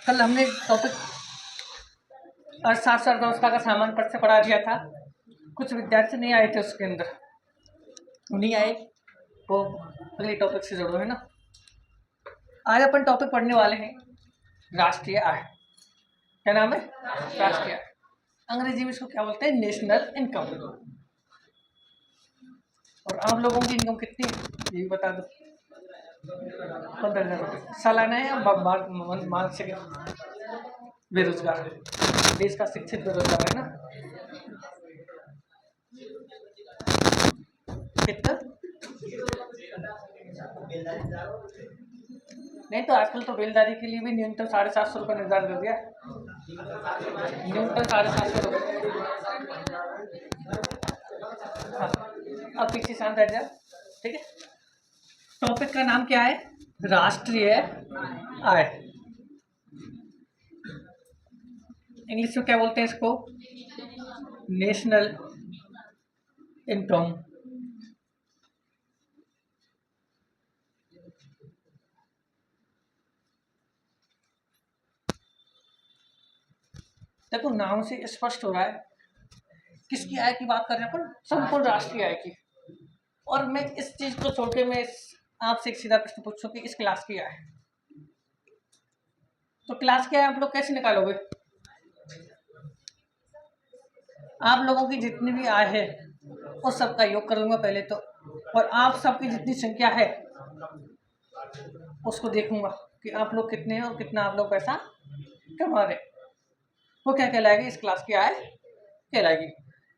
कल हमने टॉपिक अर्थशास्त्र अर्थव्यवस्था का सामान्य पढ़ से पढ़ा दिया था। कुछ विद्यार्थी नहीं आए थे उसके अंदर, नहीं आए वो अगले टॉपिक से जुड़ो है ना। आज अपन टॉपिक पढ़ने वाले हैं राष्ट्रीय आय। क्या नाम है? राष्ट्रीय आय। अंग्रेजी में इसको क्या बोलते हैं? National income. और आप लोगों की इनकम कितनी है ये बता दो। 15,000 रुपये सालाना है या मासिक? बेरोजगार, देश का शिक्षित बेरोजगार है ना। कितना? नहीं तो आजकल तो बेलदारी के लिए भी न्यूनतम 750 रुपये निर्धारित कर दिया। न्यूनतम 750 रुपये। हाँ, अब पीछे शांत रह जाओ, ठीक है। टॉपिक का नाम क्या है? राष्ट्रीय आय। इंग्लिश में क्या बोलते हैं इसको? National income. देखो नाम से स्पष्ट हो रहा है किसकी आय की बात कर रहे हैं अपन? संपूर्ण राष्ट्रीय आय की। और मैं इस चीज को छोड़ के मैं आपसे एक सीधा प्रश्न पूछूं कि इस क्लास की आय, तो क्लास की आय आप लोग कैसे निकालोगे? आप लोगों की जितनी भी आय है उस सबका योग कर लूंगा पहले तो, और आप सबकी जितनी संख्या है उसको देखूंगा कि आप लोग कितने हैं और कितना आप लोग पैसा कमा रहे, वो क्या कहलाएगी? इस क्लास की आय कहलाएगी।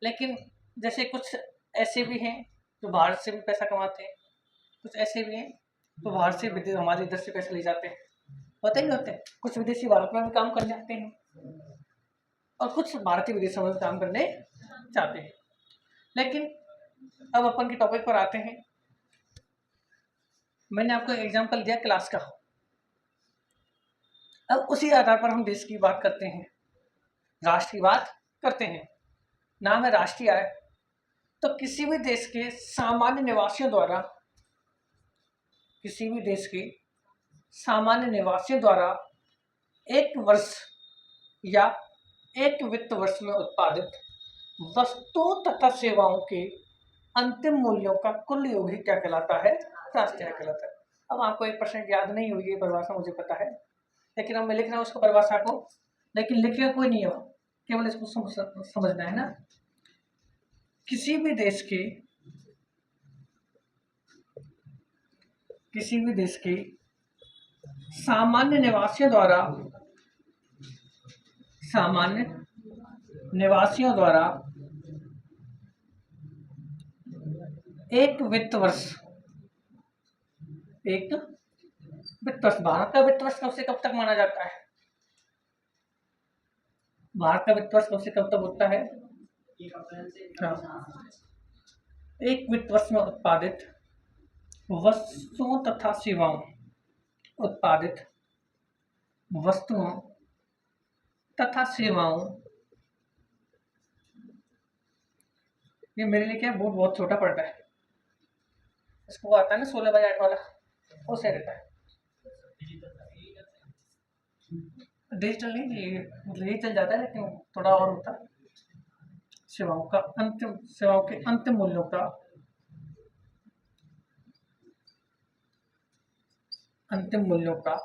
लेकिन जैसे कुछ ऐसे भी हैं जो बाहर से भी पैसा कमाते हैं, कुछ ऐसे भी हैं तो बाहर से हमारे इधर से पैसे ले जाते हैं, होते ही होते हैं। कुछ विदेशी भारत में भी काम करने जाते हैं और कुछ भारतीय विदेशों में काम करने चाहते हैं। लेकिन अब अपन के टॉपिक पर आते हैं। मैंने आपको एग्जांपल दिया क्लास का, अब उसी आधार पर हम देश की बात करते हैं, राष्ट्र की बात करते हैं। नाम है राष्ट्रीय आय। तो किसी भी देश के सामान्य निवासियों द्वारा, किसी भी देश के सामान्य निवासियों द्वारा एक वर्ष या एक वित्त वर्ष में उत्पादित वस्तुओं तथा सेवाओं के अंतिम मूल्यों का कुल योग ही क्या कहलाता है? राष्ट्रीय आय कहलाता है। अब आपको 1% याद नहीं हुई है परिभाषा, मुझे पता है, लेकिन अब मैं लिख रहा हूँ उसको परिभाषा को, लेकिन लिखने कोई नहीं है, केवल इसको समझना है ना। किसी भी देश के सामान्य निवासियों द्वारा एक वित्त वर्ष, भारत का वित्त वर्ष कब से कब तक माना जाता है? भारत का वित्त वर्ष कब से कब तक होता है? हाँ, एक वित्त वर्ष में उत्पादित वस्तुओं तथा सेवाओं, उत्पादित वस्तुओं तथा सेवाओं, ये मेरे लिए क्या बोर्ड बहुत छोटा पड़ता है, इसको आता है ना 16/8 वाला, वो सही रहता है। डिजिटल नहीं, डिजिटल जाता है लेकिन थोड़ा और होता है। सेवाओं के अंतिम मूल्यों का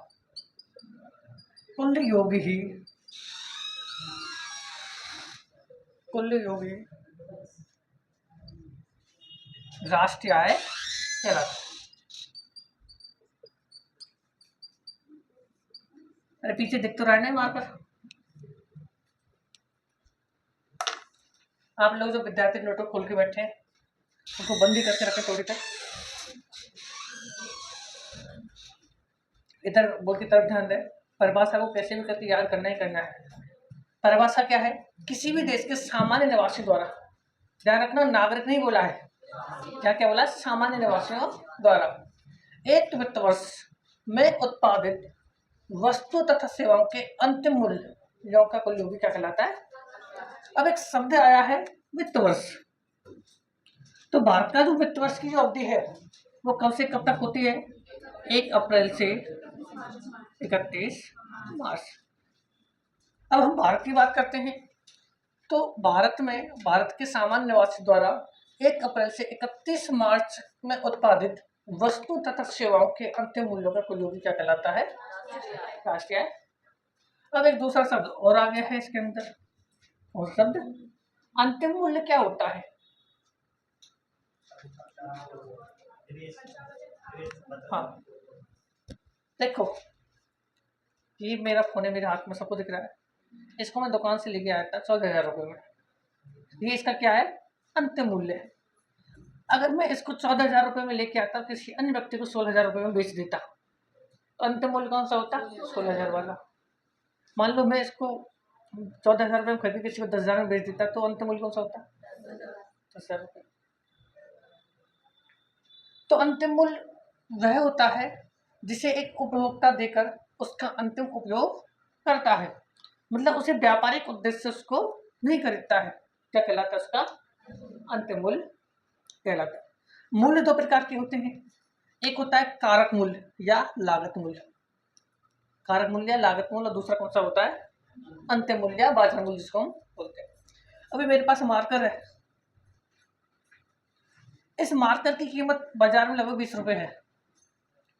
कुल योग ही राष्ट्रीय आय कहलाता है। अरे पीछे दिख तो रहा है ना वहां पर। आप लोग जो विद्यार्थी नोटबुक खोल के बैठे हैं उनको बंद ही करके रखें थोड़ी तक। इधर बोर्ड की तरफ ध्यान दें। परिभाषा को कैसे भी करके याद करना ही करना है। परिभाषा क्या है? किसी भी देश के सामान्य निवासी द्वारा, ध्यान रखना नागरिक नहीं बोला है, क्या बोला? सामान्य निवासियों द्वारा एक वित्त वर्ष में उत्पादित वस्तु तथा सेवाओं के अंतिम मूल्यों का कुल योग क्या कहलाता है? अब एक शब्द आया है वित्त वर्ष। तो भारत का जो वित्त वर्ष की जो अवधि है वो कब से कब तक होती है? 1 अप्रैल से 31 मार्च। अब हम भारत की बात करते हैं, तो भारत के सामान्य निवासी द्वारा 1 अप्रैल से 31 मार्च में उत्पादित वस्तु तथा सेवाओं के अंतिम मूल्यों का कुल योग क्या कहलाता है? राष्ट्रीय आय। अब एक दूसरा शब्द और आ गया है इसके अंदर, और शब्द अंतिम मूल्य क्या होता है? हाँ, देखो ये मेरा फोन है, मेरे हाथ में सबको दिख रहा है। इसको मैं दुकान से लेके आया था 14,000 रुपये में। ये इसका क्या है? अंतिम मूल्य है। अगर मैं इसको 14,000 रुपये में लेके आता, किसी अन्य व्यक्ति को 16,000 रुपये में बेच देता, तो अंतिम मूल्य कौन सा होता? 16,000 वाला। मान लो मैं इसको 14,000 रुपये में खरीद किसी को 10,000 में बेच देता, तो अंतिम मूल्य कौन सा होता? 10,000 रुपये। तो अंतिम मूल्य वह होता है जिसे एक उपभोक्ता देकर उसका अंतिम उपयोग करता है, मतलब उसे व्यापारिक उद्देश्य से उसको नहीं खरीदता है। क्या कहलाता है? उसका अंतिम मूल्य कहलाता है। मूल्य 2 प्रकार के होते हैं, एक होता है कारक मूल्य या लागत मूल्य। कारक मूल्य या लागत मूल्य, और दूसरा कौन सा होता है? अंतिम मूल्य या बाजार मूल्य, जिसको हम बोलते हैं। अभी मेरे पास मार्कर है, इस मार्कर की कीमत बाजार में लगभग 20 रुपए है।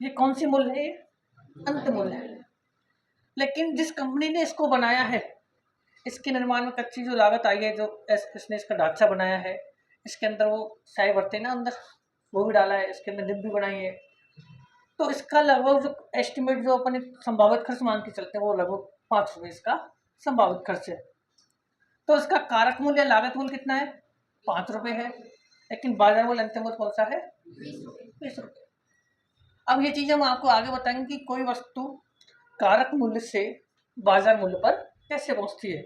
ये कौन सी मूल्य है? अंतिम मूल्य है। लेकिन जिस कंपनी ने इसको बनाया है, इसके निर्माण में कच्ची जो लागत आई है, जो इसने इसका ढांचा बनाया है, इसके अंदर वो स्याही भरते ना अंदर, वो भी डाला है, इसके अंदर डिब्बी बनाई है, तो इसका लगभग जो एस्टिमेट जो अपन संभावित खर्च मान के चलते हैं, वो लगभग 5 रुपये इसका संभावित खर्च है। तो इसका कारक मूल्य लागत मूल्य कितना है? 5 रुपये है, लेकिन बाजार मूल्य अंतिम मूल्य कौन सा है? 20 रुपये। अब ये चीज़ हम आपको आगे बताएंगे कि कोई वस्तु कारक मूल्य से बाजार मूल्य पर कैसे पहुंचती है,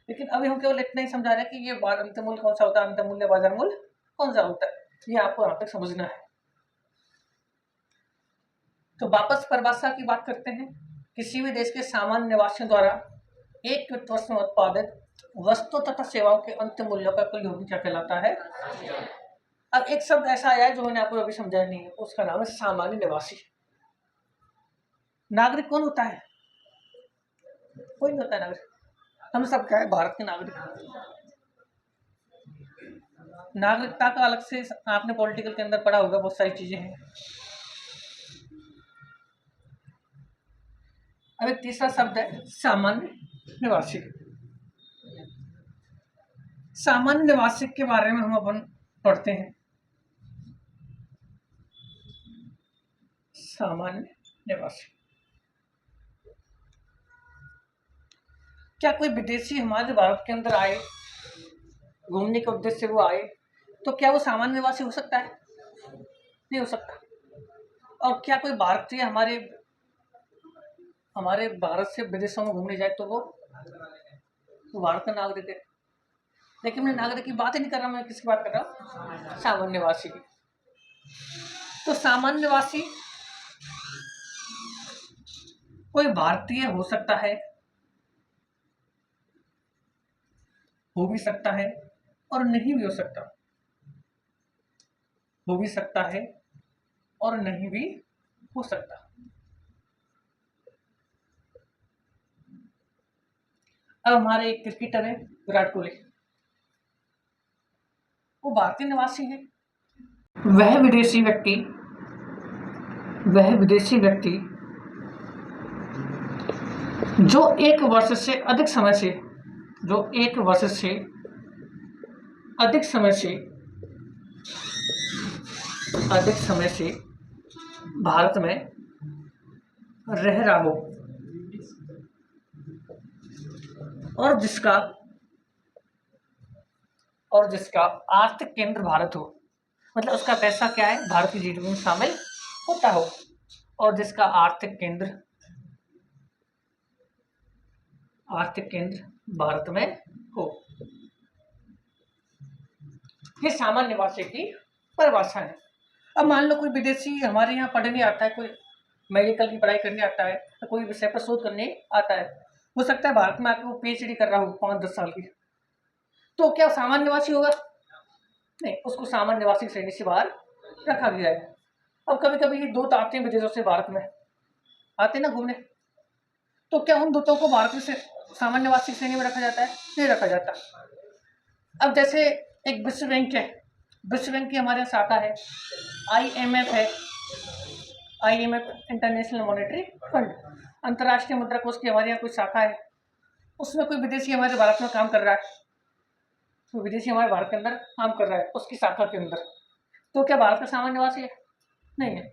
लेकिन अभी हम केवल इतना ही समझा रहे हैं कि ये अंतिम मूल्य कौन सा होता है, अंतिम मूल्य बाजार मूल्य कौन सा होता है, ये आपको यहाँ तक समझना है। तो वापस परिभाषा की बात करते हैं। किसी भी देश के सामान्य निवासियों द्वारा एक वित्त वर्ष में उत्पादित वस्तु तथा सेवाओं के अंतिम मूल्यों का कुल योग क्या कहलाता है? अब एक शब्द ऐसा आया है जो मैंने आपको अभी समझाया नहीं है, उसका नाम है सामान्य निवासी। नागरिक कौन होता है? कोई नहीं होता है नागरिक। हम सब क्या है? भारत के नागरिक। नागरिकता का अलग से आपने पॉलिटिकल के अंदर पढ़ा होगा, बहुत सारी चीजें हैं। अब एक तीसरा शब्द है सामान्य निवासी। सामान्य निवासी के बारे में हम अपन पढ़ते हैं। सामान्य निवासी, क्या कोई विदेशी हमारे भारत के अंदर आए, घूमने के उद्देश्य से वो आए, तो क्या वो सामान्य निवासी हो सकता है? नहीं हो सकता। और क्या कोई भारतीय हमारे भारत से विदेशों में घूमने जाए तो वो भारत का नागरिक है। लेकिन मैं नागरिक की बात ही नहीं कर रहा, मैं किसकी बात कर रहा हूँ? सामान्य निवासी की। तो सामान्य निवासी कोई भारतीय हो सकता है, हो भी सकता है, और नहीं भी हो सकता। हो भी सकता है और नहीं भी हो सकता। अब हमारे एक क्रिकेटर है विराट कोहली, वो भारतीय निवासी है। वह विदेशी व्यक्ति जो एक वर्ष से अधिक समय से भारत में रह रहा हो और जिसका आर्थिक केंद्र भारत हो, मतलब उसका पैसा क्या है? भारत की जीडीपी में शामिल होता हो, और जिसका आर्थिक केंद्र भारत में हो। ये सामान्य निवासी की परिभाषा है। अब मान लो कोई विदेशी हमारे यहाँ पढ़ने आता है, कोई मेडिकल की पढ़ाई करने आता है, तो कोई विषय पर शोध करने आता है, हो सकता है भारत में आकर वो पीएचडी कर रहा हो 5-10 साल की, तो क्या सामान्य निवासी होगा? नहीं, उसको सामान्य निवासी श्रेणी से बाहर रखा गया है। अब कभी कभी ये दूत आते हैं विदेशों से, भारत में आते हैं ना घूमने, तो क्या उन दूतों को भारत से सामान्य निवासी श्रेणी में रखा जाता है? नहीं रखा जाता। अब जैसे एक विश्व बैंक है, विश्व बैंक की हमारे यहाँ शाखा है, IMF है, IMF इंटरनेशनल मॉनेटरी फंड, अंतर्राष्ट्रीय मुद्रा कोष की हमारे यहाँ कोई शाखा है, उसमें कोई विदेशी हमारे भारत में काम कर रहा है, तो विदेशी हमारे भारत के अंदर काम कर रहा है उसकी शाखा के अंदर, तो क्या भारत का सामान्य निवासी है? नहीं है।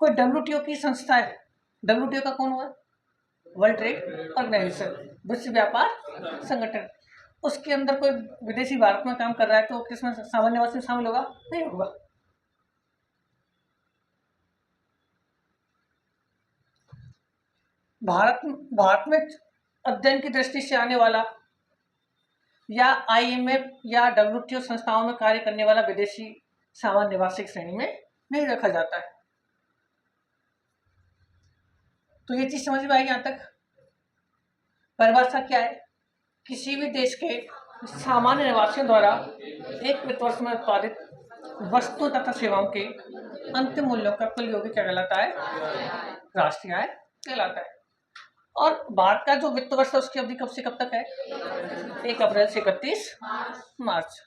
कोई WTO की संस्था है, WTO का कौन हुआ? वर्ल्ड ट्रेड ऑर्गेनाइजेशन, विश्व व्यापार संगठन, उसके अंदर कोई विदेशी भारत में काम कर रहा है तो किसमें सामान्य निवासी में शामिल होगा? नहीं होगा। भारत में अध्ययन की दृष्टि से आने वाला या IMF या WTO संस्थाओं में कार्य करने वाला विदेशी सामान्य निवासी श्रेणी में नहीं रखा जाता है। तो ये चीज समझ में आई यहाँ तक? परिभाषा क्या है? किसी भी देश के सामान्य निवासियों द्वारा एक वित्त वर्ष में उत्पादित वस्तु तथा सेवाओं के अंतिम मूल्यों का कुल योग क्या कहलाता है? राष्ट्रीय आय कहलाता है। और भारत का जो वित्त वर्ष है उसकी अवधि कब से कब तक है? 1 अप्रैल से 31 मार्च।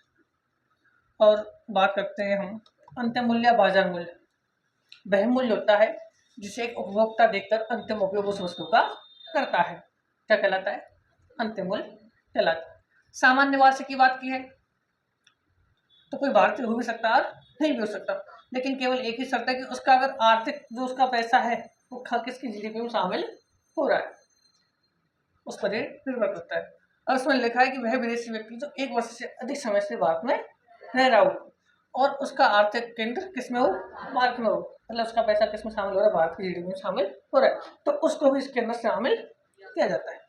और बात करते हैं हम अंतिम मूल्य या बाजार मूल्य। वह मूल्य होता है जिसे एक उपभोक्ता देखकर अंतिम उपयोग उस वस्तु का करता है। क्या कहलाता है? अंतिम मूल्य कहलाता है। सामान्य निवासी की बात की है तो कोई भारतीय हो भी सकता है और नहीं भी हो सकता, लेकिन केवल एक ही शर्त है कि उसका अगर आर्थिक जो उसका पैसा है वो किसकी GDP में शामिल हो रहा है, उस पर निर्भर करता है। और उसमें लिखा है कि वह विदेशी व्यक्ति जो 1 वर्ष से अधिक समय से भारत में रह रहा हो और उसका आर्थिक केंद्र किसमें हो? भारत में हो, मतलब उसका पैसा किसमें शामिल हो रहा है? भारत की GDP में शामिल हो रहा है, तो उसको भी इसके अंदर शामिल किया जाता है।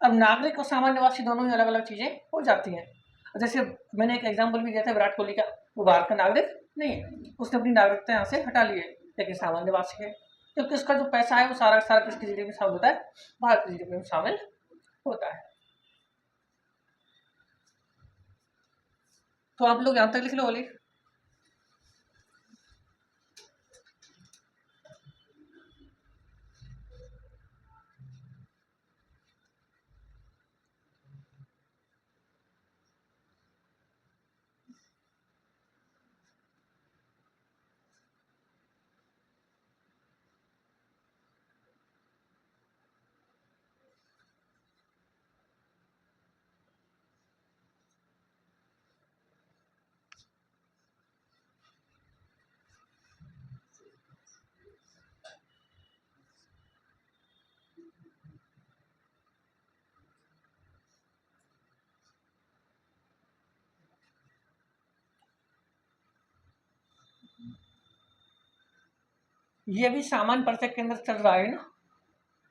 अब नागरिक और सामान्य निवासी दोनों ही अलग अलग चीजें हो जाती हैं। जैसे मैंने एक एग्जाम्पल भी दिया था विराट कोहली का, वो भारत का नागरिक नहीं है, उसने अपनी नागरिकता यहाँ से हटा ली है, लेकिन सामान्य निवासी है क्योंकि उसका जो पैसा है वो सारा सारा किसकी GDP में शामिल होता है? भारत की GDP में शामिल होता है। तो आप लोग यहाँ तक लिख लो ओली। ये अभी सामान्य परिचय के अंदर चल रहा है ना,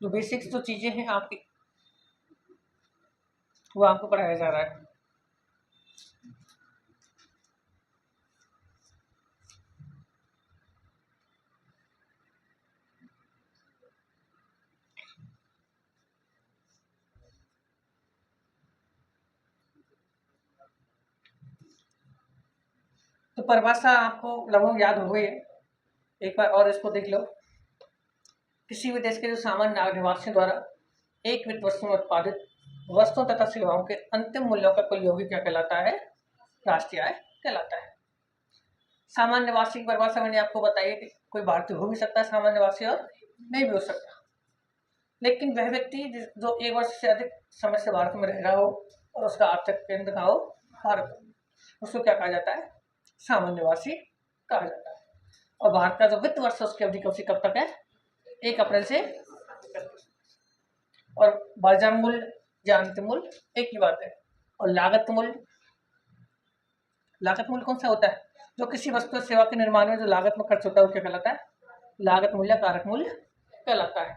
जो बेसिक्स जो चीजें हैं आपकी वो आपको पढ़ाया जा रहा है। तो परिभाषा आपको लगभग याद हो गई है, एक बार और इसको देख लो। किसी भी देश के जो सामान्य निवासियों द्वारा एक वित्त वर्ष में उत्पादित वस्तुओं तथा सेवाओं के अंतिम मूल्यों का कुल योग क्या कहलाता है? राष्ट्रीय आय कहलाता है। सामान्य निवासी की परिभाषा मैंने आपको बताई है कि कोई भारतीय हो भी सकता है सामान्य निवासी और नहीं भी हो सकता, लेकिन वह व्यक्ति जो 1 वर्ष से अधिक समय से भारत में रह रहा हो और उसका आर्थिक केंद्र कहाँ हो? भारत, उसको क्या कहा जाता है? सामान्य निवासी कहा जाता है। और भारत का जो वित्त वर्ष उसकी अवधि कब से कब तक है? 1 अप्रैल से। और बाजार मूल्य या अंतिम मूल्य एक ही बात है। और लागत मूल्य, लागत मूल्य कौन सा होता है? जो किसी वस्तु सेवा के निर्माण में जो लागत में खर्च होता है वो क्या कहलाता है? लागत मूल्य कारक मूल्य कहलाता है।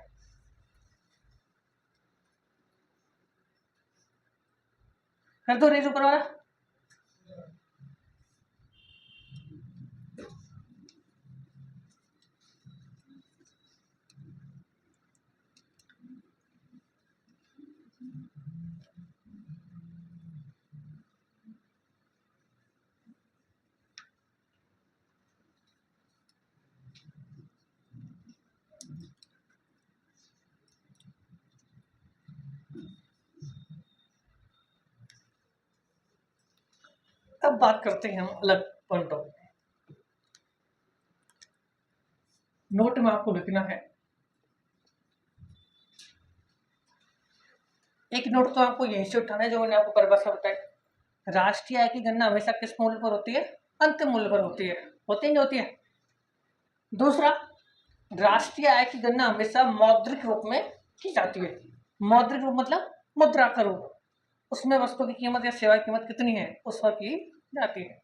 कर दो रेज ऊपर वाला। बात करते हैं हम अलग पॉइंट ऑफ। नोट में आपको लिखना है, एक नोट तो आपको यहीं से उठाना है जो मैंने आपको परिभाषा बताई। राष्ट्रीय आय की गणना हमेशा किस मूल्य पर होती है? अंतिम मूल्य पर होती है। होती है नहीं होती है? दूसरा, राष्ट्रीय आय की गणना हमेशा मौद्रिक रूप में की जाती है। मौद्रिक रूप मतलब मुद्रा का रूप, उसमें वस्तु की कीमत या सेवा की कीमत कितनी है उस पर की जाती है।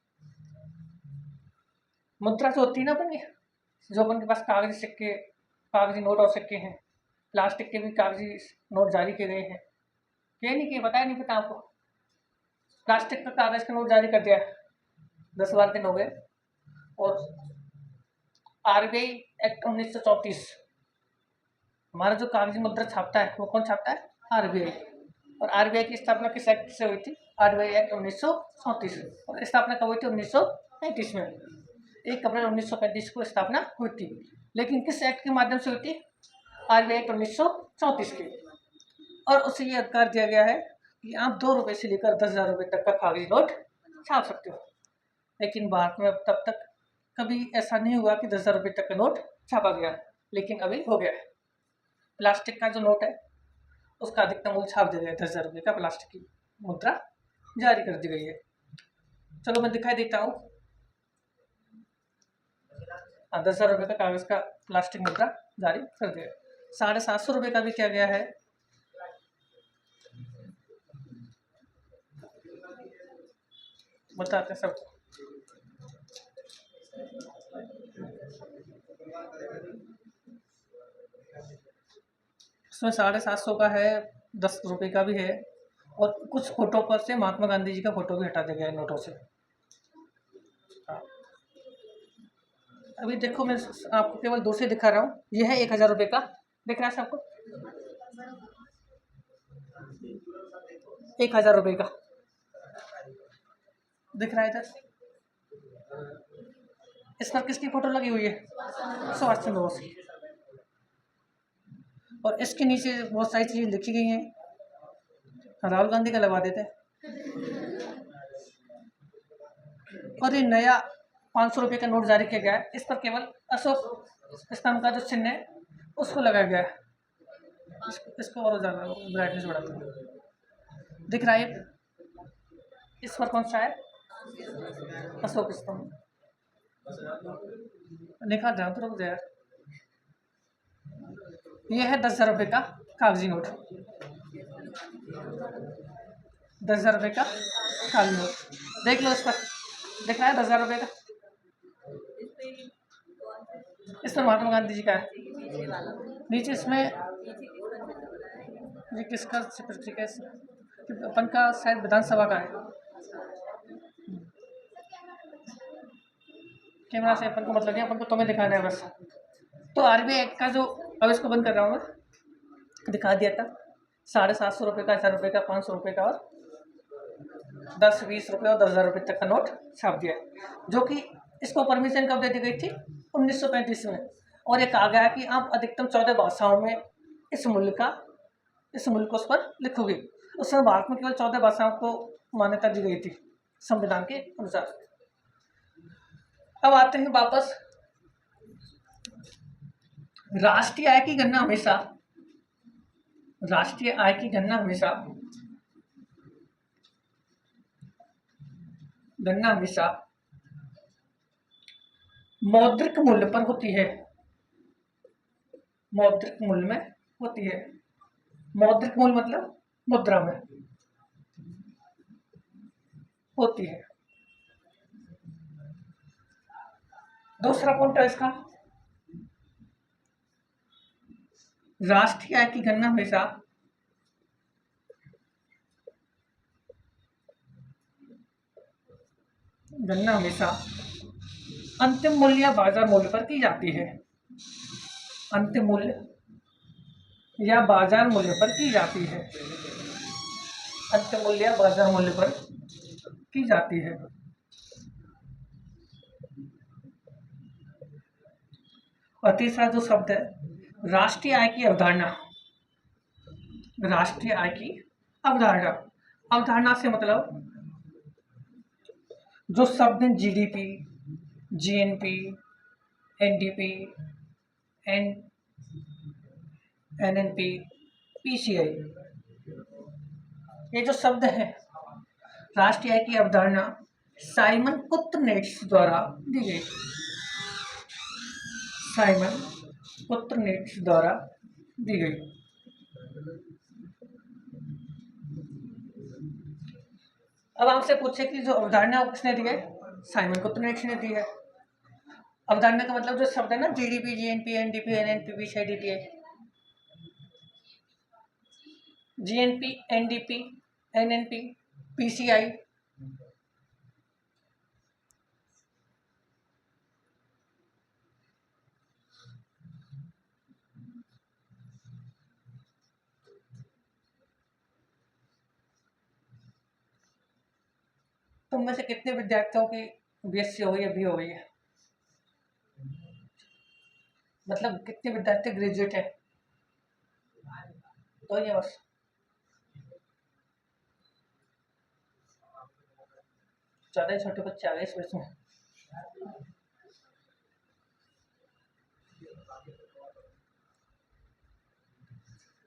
मुद्रा जो होती है ना अपन की, जो अपन के पास कागजी सिक्के, कागजी नोट और सिक्के हैं, प्लास्टिक के भी कागजी नोट जारी किए गए हैं। ये नहीं कि बताया नहीं पता आपको, प्लास्टिक का कागज का नोट जारी कर दिया 10-12 दिन हो गए। और आरबीआई एक्ट 1934, हमारा जो कागजी मुद्रा छापता है वो कौन छापता है? आरबीआई। और आरबीआई की स्थापना किस एक्ट से हुई थी? RBI act 1934। और स्थापना कब हुई थी? 1935 में। 1 अप्रैल 1935 को स्थापना हुई थी। लेकिन किस एक्ट के माध्यम से हुई थी? आरबीआई एक्ट 1934 के। और उसे ये अधिकार दिया गया है कि आप 2 रुपये से लेकर 10,000 रुपये तक का कागजी नोट छाप सकते हो। लेकिन भारत में अब तब तक कभी ऐसा नहीं हुआ कि 10,000 रुपये तक का नोट छापा गया, लेकिन अभी हो गया है। प्लास्टिक का जो नोट है उसका अधिकतम मूल्य छाप दिया गया है, 10,000 रुपये का प्लास्टिक की मुद्रा जारी कर दी गई है। चलो मैं दिखाई देता हूँ। 10,000 रुपये का कागज का प्लास्टिक मुद्रा जारी कर दिया। 750 रुपये का भी क्या गया है, बताते हैं सब। इसमें 750 का है, 10 रुपये का भी है, और कुछ फोटो पर से महात्मा गांधी जी का फोटो भी हटा दिया गया है नोटों से। अभी देखो मैं आपको केवल 2 से दिखा रहा हूँ। यह है 1,000 रुपये का, दिख रहा है सबको? 1,000 रुपये का दिख रहा है इधर। इस पर किसकी फोटो लगी हुई है? सुभाष चंद्र बोस की। और इसके नीचे बहुत सारी चीजें लिखी गई हैं, राहुल गांधी का लगा देते हैं। और ये नया 500 रुपये का नोट जारी किया गया है, इस पर केवल अशोक स्तंभ का जो चिन्ह है उसको लगाया गया है। इसको और ज़्यादा ब्राइटनेस बढ़ाता हूँ, दिख रहा है? इस पर कौन सा है? अशोक स्तंभ। निकाल रहा हूँ तो रुक जाए। यह है 10,000 रुपये का कागजी नोट। 10,000 रुपये का कागजी नोट देख लो, इस पर दिख रहा है 10,000 रुपये का। इस पर महात्मा गांधी जी का है। नीचे इसमें ये किसका चित्र है? अपन का शायद विधानसभा का है। कैमरा से अपन को मतलब नहीं, अपन को तुम्हें दिखाना है बस। तो आरबीआई एक्ट का जो, अब इसको बंद कर रहा हूँ मैं, दिखा दिया था। 750 रुपये का, 1,000 रुपये का, 500 रुपये का, और 10, 20 रुपये और 10,000 रुपये तक का नोट छाप दिया है, जो कि इसको परमिशन कब दे दी गई थी? 1935 में। और ये कहा गया कि आप अधिकतम 14 भाषाओं में इस मूल्य को उस पर लिखोगे। उस समय भारत में केवल 14 भाषाओं को मान्यता दी गई थी संविधान के अनुसार। अब आते हैं वापस। राष्ट्रीय आय की गणना हमेशा मौद्रिक मूल्य पर होती है। मौद्रिक मूल्य में होती है। मौद्रिक मूल्य मतलब मुद्रा में होती है। दूसरा पॉइंट है इसका, राष्ट्रीय आय की गणना हमेशा अंतिम मूल्य या बाजार मूल्य पर की जाती है। अंतिम मूल्य या बाजार मूल्य पर की जाती है। अंतिम मूल्य या बाजार मूल्य पर की जाती है। और तीसरा जो शब्द है, राष्ट्रीय आय की अवधारणा। राष्ट्रीय आय की अवधारणा, अवधारणा से मतलब जो शब्द हैं GDP, GNP, NDP, N NNP, PCI, ये जो शब्द हैं राष्ट्रीय आय की अवधारणा साइमन कुत्रनेट्स द्वारा दी गई। साइमन कुत्रनेट्स द्वारा दी गई। अब आपसे पूछे कि जो अवधारणा वो किसने दी है? साइमन कुत्रनेट्स ने दी है। अवधारणा का मतलब जो शब्द है ना, GDP, GNP, NDP, NNP, PCI, GNP, NDP, NNP, PCI, तुम में से कितने विद्यार्थियों की बीएससी हो गई है, बी हो गई है? मतलब कितने विद्यार्थी ग्रेजुएट है? तो ये बस ज्यादा छोटे बच्चे आ गए इस वर्ष में।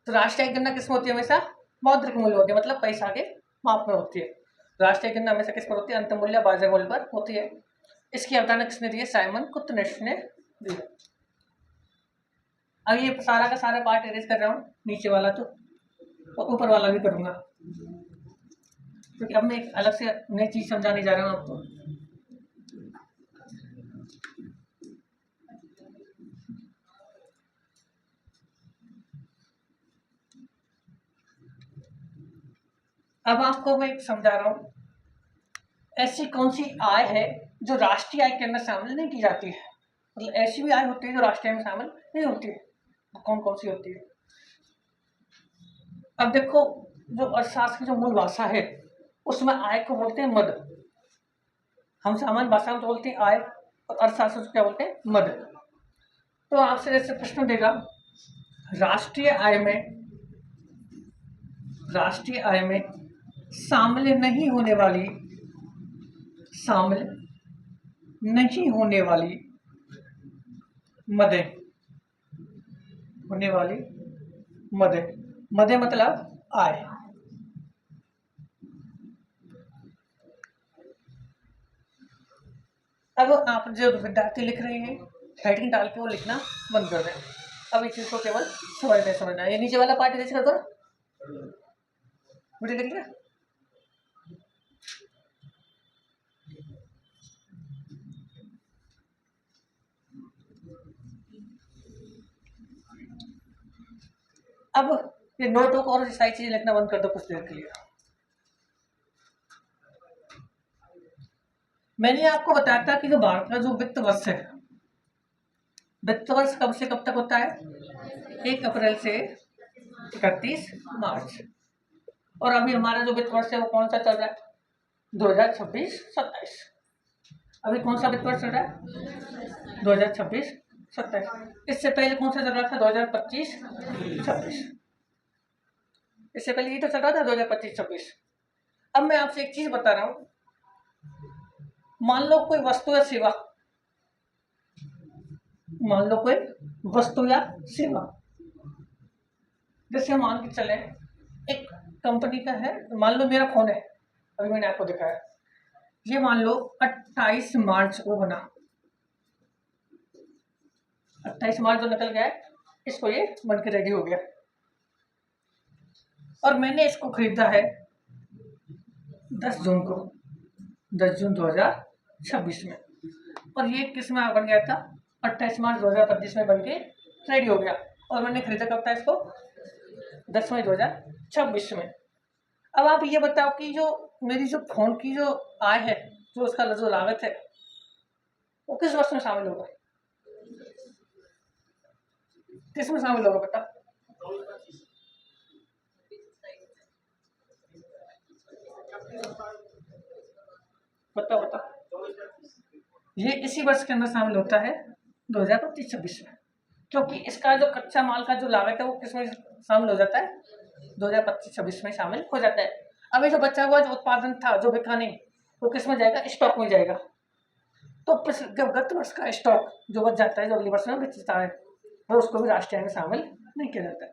तो राष्ट्रीय गणना किसमें होती है? हमेशा मौद्रिक मूल्य होती है, मतलब पैसा के माप में होती है। राष्ट्रीय गणना हमेशा किस पर होती है? अंत मूल्य, बाजार मूल्य पर होती है। इसकी अवधारणा किसने दी है? साइमन कुत्रनेट्स ने दी है। अब ये सारा का सारा पार्ट एरेज कर रहा हूँ, नीचे वाला तो और ऊपर वाला भी करूंगा, क्योंकि अब मैं एक अलग से नई चीज समझाने जा रहा हूँ आपको। अब आपको मैं समझा रहा हूँ, ऐसी कौन सी आय है जो राष्ट्रीय आय के अंदर शामिल नहीं की जाती है? मतलब ऐसी भी आय होती है जो राष्ट्रीय आय में शामिल नहीं होती है, कौन कौन सी होती है? अब देखो, जो अर्थशास्त्र की जो मूल भाषा है उसमें आय को बोलते हैं मद। हम सामान्य भाषा में बोलते हैं आय, और अर्थशास्त्र को क्या बोलते हैं? मद। तो आपसे जैसे प्रश्न देगा, राष्ट्रीय आय में शामिल नहीं होने वाली मदें, मदें मतलब आय। अब आप जो विद्यार्थी लिख रहे हैं हेडिंग डाल के वो लिखना बंद कर दें। अब इस चीज को केवल समझना है। ये नीचे वाला पार्ट इरेज कर दो, वीडियो लिख लिया। अब ये नोट बुक और सारी चीजें लिखना बंद कर दो कुछ देर के लिए। मैंने आपको बताया था कि जो भारत का जो वित्त वर्ष है, वित्त वर्ष कब से कब तक होता है? 1 अप्रैल से 31 मार्च। और अभी हमारा जो वित्त वर्ष है वो कौन सा चल रहा है? 2026-27। अभी कौन सा वित्त वर्ष चल रहा है? 2026-27। इससे पहले कौन सा चल रहा था? 2025-26। इससे पहले ये तो चल रहा था 2025-26। अब मैं आपसे एक चीज बता रहा हूं, मान लो कोई वस्तु या सेवा, जैसे मान के चले एक कंपनी का है, मान लो मेरा फोन है, अभी मैंने आपको दिखाया, ये मान लो 28 मार्च को बना, 28 मार्च जो निकल गया है, इसको ये बन के रेडी हो गया, और मैंने इसको खरीदा है 10 जून को, 10 जून 2026 में, और ये किस में बन गया था? 28 मार्च 2025 में बन के रेडी हो गया, और मैंने खरीदा कब था इसको? 10 मई 2026 में। अब आप ये बताओ कि जो मेरी जो फोन की जो आय है, जो उसका जो लागत है, वो किस वर्ष में शामिल होगा? किस में शामिल होगा बता? बता ये इसी वर्ष के अंदर शामिल होता है, 2025-26 में, क्योंकि इसका जो कच्चा माल का जो लागत है वो किसमें शामिल हो जाता है? 2025-26 में शामिल हो जाता है। अब ये जो बचा हुआ जो उत्पादन था, जो बिका नहीं, वो किस में जाएगा? स्टॉक में जाएगा। तो जब गत वर्ष का स्टॉक जो बच जाता है, जो अगले वर्ष में बचता है, वो उसको भी राष्ट्रीय आय में शामिल नहीं किया जाता है।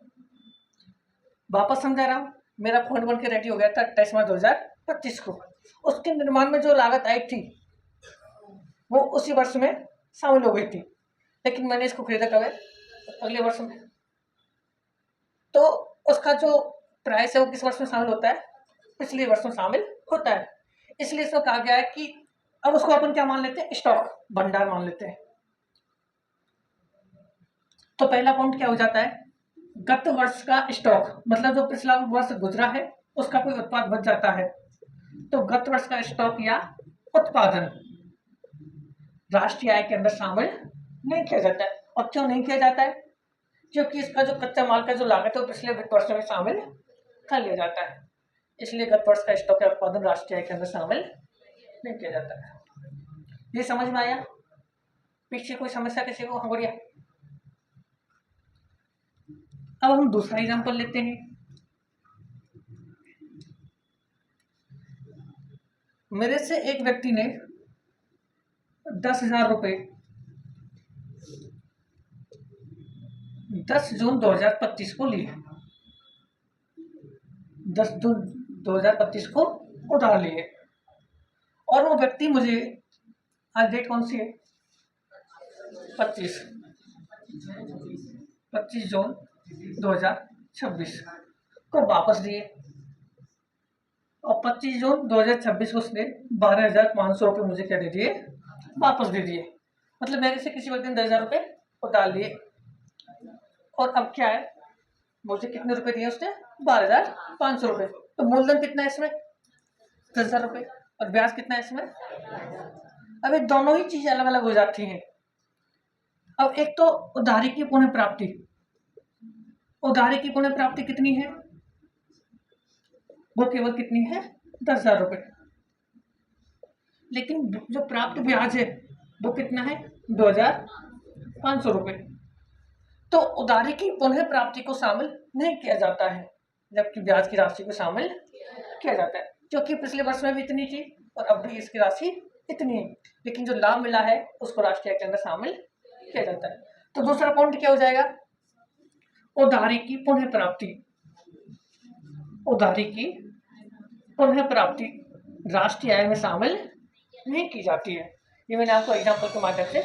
वापस समझा रहा हूँ, मेरा फोन बन के रेडी हो गया था 28 मार्च 2025 को। उसके निर्माण में जो लागत आई थी वो उसी वर्ष में शामिल हो गई थी, लेकिन मैंने इसको खरीदा कब है? अगले वर्ष में। तो उसका जो प्राइस है वो किस वर्ष में शामिल होता है? पिछले वर्ष में शामिल होता है। इसलिए इसमें कहा गया है कि अब उसको अपन क्या मान लेते हैं? स्टॉक, भंडार मान लेते हैं। तो पहला पॉइंट क्या हो जाता है? गत वर्ष का स्टॉक, मतलब जो पिछला वर्ष गुजरा है उसका कोई उत्पाद बच जाता है, तो गत वर्ष का स्टॉक या उत्पादन राष्ट्रीय आय के अंदर शामिल नहीं किया जाता है। और क्यों नहीं किया जाता है? क्योंकि इसका जो कच्चा माल का जो लागत है वो पिछले वित्त वर्ष में शामिल कर लिया जाता है। इसलिए गत वर्ष का स्टॉक या उत्पादन राष्ट्रीय आय के अंदर शामिल नहीं किया जाता है। ये समझ में आया? पीछे कोई समस्या किसी को? हाँ बढ़िया। अब हम दूसरा एग्जांपल लेते हैं। मेरे से एक व्यक्ति ने 10,000 रुपये 10 जून 2025 को लिए। 10 जून 2025 को उधार लिए, और वो व्यक्ति मुझे, आज डेट कौन सी है? 25 जून 2026 को वापस दिए, और 25 जून 2026 को उसने 12,500 रुपये मुझे क्या दे दिए? वापस दे दिए। मतलब मेरे से किसी व्यक्ति ने 10,000 रुपये उधार लिए, और अब क्या है, मुझे कितने रुपए दिए उसने? 12,500 रुपये। तो मूलधन कितना है इसमें? 10,000 रुपये। और ब्याज कितना है इसमें? अब ये दोनों ही चीजें अलग अलग हो जाती हैं। अब एक तो उधारी की पुनः प्राप्ति, उधारी की पुनः प्राप्ति कितनी है? वो केवल कितनी है? 10,000 रुपये। लेकिन जो प्राप्त ब्याज है वो कितना है? 2,500 रुपये। तो उधारी की पुनः प्राप्ति को शामिल नहीं किया जाता है, जबकि ब्याज की राशि को शामिल किया जाता है, क्योंकि पिछले वर्ष में भी इतनी थी और अब भी इसकी राशि इतनी है, लेकिन जो लाभ मिला है उसको राष्ट्रीय आय के अंदर शामिल किया जाता है। तो दूसरा पॉइंट क्या हो जाएगा? उधारी की पुनः प्राप्ति, उधारी की पुनः प्राप्ति राष्ट्रीय आय में शामिल नहीं की जाती है। ये मैंने आपको एग्जाम्पल के माध्यम से,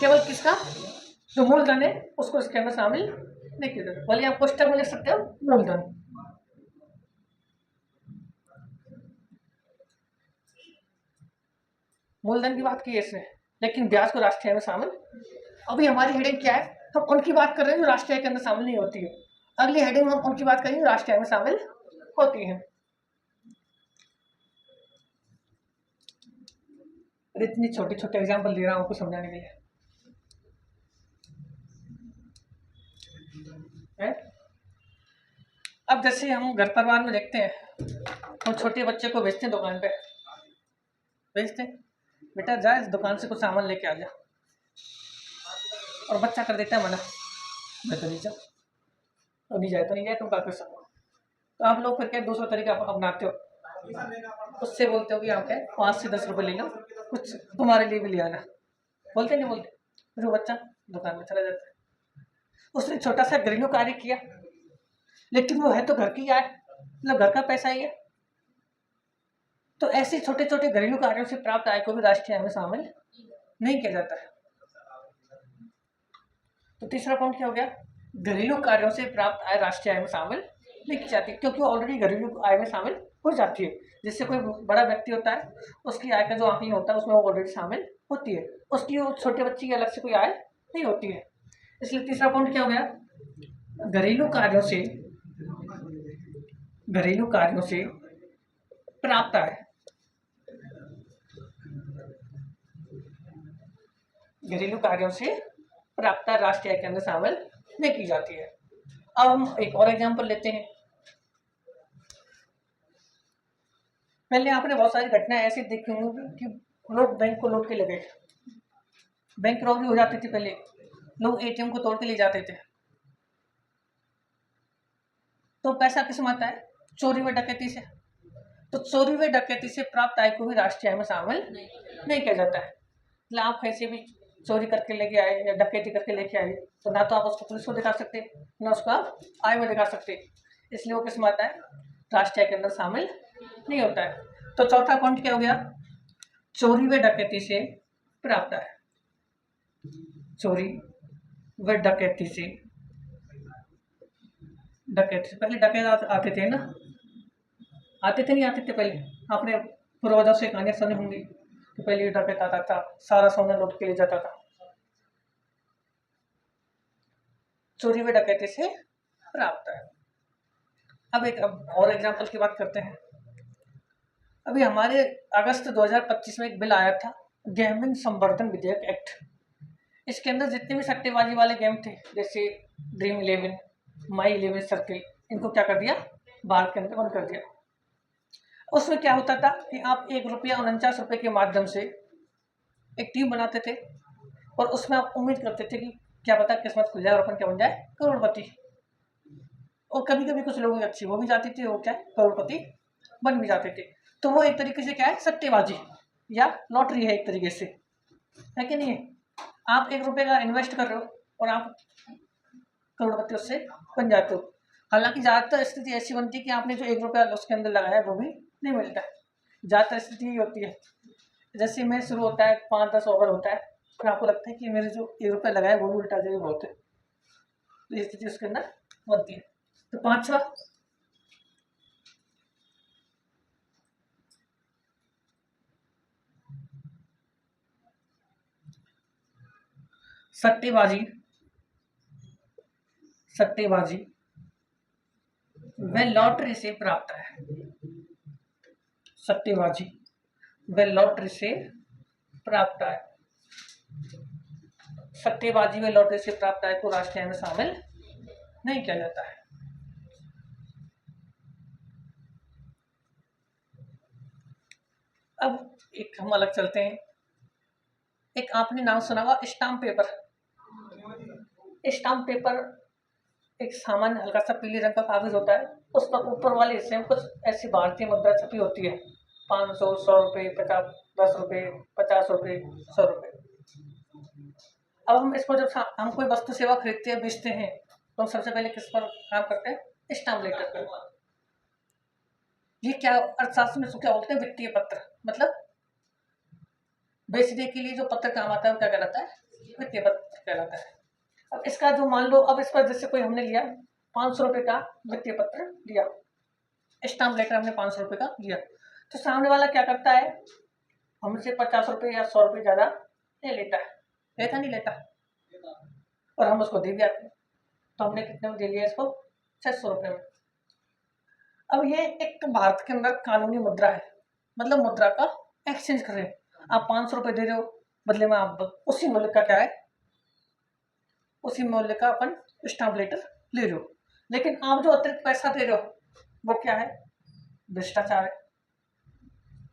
केवल किसका जो मूलधन है उसको इसके अंदर शामिल नहीं किया जाता। बोलिए, आप क्वेश्चन में लिख सकते हो मूलधन। मूलधन की बात की है इसने, लेकिन ब्याज को राष्ट्रीय आय में शामिल। अभी हमारी हेडिंग क्या है? हम उनकी बात कर रहे हैं जो राष्ट्रीय आय के अंदर शामिल नहीं होती है। अगली हेडिंग में हम उनकी बात करेंगे जो राष्ट्रीय आय में शामिल होती है। इतनी छोटे छोटे एग्जाम्पल दे रहा हूं आपको समझाने के लिए है? अब जैसे हम घर परिवार में देखते हैं, हम छोटे बच्चे को भेजते हैं दुकान पे, भेजते हैं बेटा जा इस दुकान से कुछ सामान लेके आ जा, और बच्चा कर देता है मना, मैं तो नहीं जाऊँ, तो नहीं जाए तो नहीं जाए, तुम क्या कर सकते हो। तो आप लोग फिर क्या दूसरा तरीका अपनाते हो, उससे बोलते हो कि आप क्या 5 से 10 रुपये ले लो, कुछ तुम्हारे लिए भी ले आना। बोलते नहीं बोलते? जो बच्चा दुकान में चला जाता है, उसने छोटा सा घरेलू कार्य किया, लेकिन वो है तो घर की आय, मतलब घर का पैसा ही है। तो ऐसे छोटे छोटे घरेलू कार्यों से प्राप्त आय को भी राष्ट्रीय आय में शामिल नहीं किया जाता है। तो तीसरा पॉइंट क्या हो गया? घरेलू कार्यों से प्राप्त आय राष्ट्रीय आय में शामिल नहीं की जाती, क्योंकि वो ऑलरेडी घरेलू आय में शामिल हो जाती है। जिससे कोई बड़ा व्यक्ति होता है उसकी आय का जो आंकलन होता है उसमें वो ऑलरेडी शामिल होती है, उसकी वो छोटे बच्चे की अलग से कोई आय नहीं होती है। इसलिए तीसरा पॉइंट क्या हो गया? घरेलू कार्यों से प्राप्त आय, घरेलू कार्यों से प्राप्त आय राष्ट्रीय आय के अंदर शामिल नहीं की जाती है। अब हम एक और एग्जांपल लेते हैं। पहले आपने बहुत सारी घटनाएं ऐसी देखी होंगी कि लोग बैंक को लूट के ले गए, बैंक रॉबरी हो जाती थी, पहले लोग एटीएम को तोड़ के ले जाते थे। तो पैसा किस में आता है? चोरी व डकैती से। तो चोरी व डकैती से प्राप्त आय को भी राष्ट्रीय आय में शामिल नहीं किया जाता है। मतलब आप कैसे भी चोरी करके लेके आए या डकैती करके लेके आए, तो ना तो आप उसको पुलिस को दिखा सकते, ना उसको आप आय में दिखा सकते, इसलिए वो किस में आता है, राष्ट्रीय आय के अंदर शामिल नहीं होता है। तो चौथा पॉइंट क्या हो गया, चोरी व डकैती से प्राप्त आय। चोरी व डकैती से, डकैती से पहले डकैत आते थे ना, आते थे नहीं आते थे पहले, आपने पूर्वजों से कहानियां सुनी होंगी कि पहले ये डकैत आता था, सारा सोना लूट के ले जाता था। चोरी व डकैती से प्राप्त है। अब एक और एग्जांपल की बात करते हैं। अभी हमारे अगस्त 2025 में एक बिल आया था, गेमिंग संवर्धन विधेयक एक्ट। इसके अंदर जितने भी सट्टेबाजी वाले गेम थे, जैसे ड्रीम 11, माई 11 सर्किल, इनको क्या कर दिया, भारत के अंदर बंद कर दिया। उसमें क्या होता था कि आप ₹1 के माध्यम से एक टीम बनाते थे और उसमें आप उम्मीद करते थे कि क्या पता किस्मत खुल जाए और अपन क्या बन जाए, करोड़पति। और कभी कभी कुछ लोगों की अच्छी हो भी जाती थी, वो क्या है, करोड़पति बन भी जाते थे। तो वो एक तरीके से क्या है, सट्टेबाजी या लॉटरी है एक तरीके से, है कि नहीं है। आप ₹1 का इन्वेस्ट कर रहे हो और आप करोड़पति उससे बन जाते हो। हालांकि ज़्यादातर स्थिति ऐसी बनती है कि आपने जो ₹1 उसके अंदर लगाया है वो भी नहीं मिलता है। ज़्यादातर स्थिति यही होती है, जैसे मैच शुरू होता है, 5-10 ओवर होता है, फिर आपको लगता है कि मेरे जो ₹1 लगाया है वो भी उल्टा जाएगा बहुत है, तो ये स्थिति उसके अंदर बनती है। तो पांचवा, सट्टेबाजी, सट्टेबाजी व लॉटरी से प्राप्त है। सट्टेबाजी व लॉटरी से प्राप्त आय, सट्टेबाजी व लॉटरी से प्राप्त आय को राष्ट्रीय आय में शामिल नहीं किया जाता है। अब एक हम अलग चलते हैं। एक आपने नाम सुना होगा स्टाम्प पेपर। स्टाम्प पेपर एक सामान्य हल्का सा पीले रंग का कागज होता है, उस पर ऊपर वाले हिस्से में कुछ ऐसी भारतीय मुद्रा छपी होती है, 500, ₹100, 50, ₹10, ₹50, ₹100। अब हम इसको जब हम कोई वस्तु सेवा खरीदते हैं, बेचते हैं, तो हम सबसे पहले किस पर काम करते हैं, स्टाम्प लेटर पर। ये क्या अर्थशास्त्र में क्या बोलते हैं, वित्तीय पत्र, मतलब बेचने के लिए जो पत्र काम आता है वो क्या कहलाता है, वित्तीय पत्र कहलाता है। अब इसका जो मान लो, अब इस पर जैसे कोई हमने लिया ₹500 का वित्तीय पत्र लिया, स्टाम्प लेटर हमने ₹500 का लिया, तो सामने वाला क्या करता है, हमसे ₹50 या ₹100 ज्यादा ले लेता है, लेता नहीं लेता, और हम उसको दे भी आते हैं। तो हमने कितने में दे लिया इसको, ₹600 में। अब ये एक भारत के अंदर कानूनी मुद्रा है, मतलब मुद्रा का एक्सचेंज कर रहे हैं। आप ₹500 दे रहे हो, बदले में आप उसी मूल्य का क्या है, उसी मूल्य का अपन स्टाम्प लेटर ले रहे हो। लेकिन आप जो अतिरिक्त पैसा दे रहे हो वो क्या है, भ्रष्टाचार है।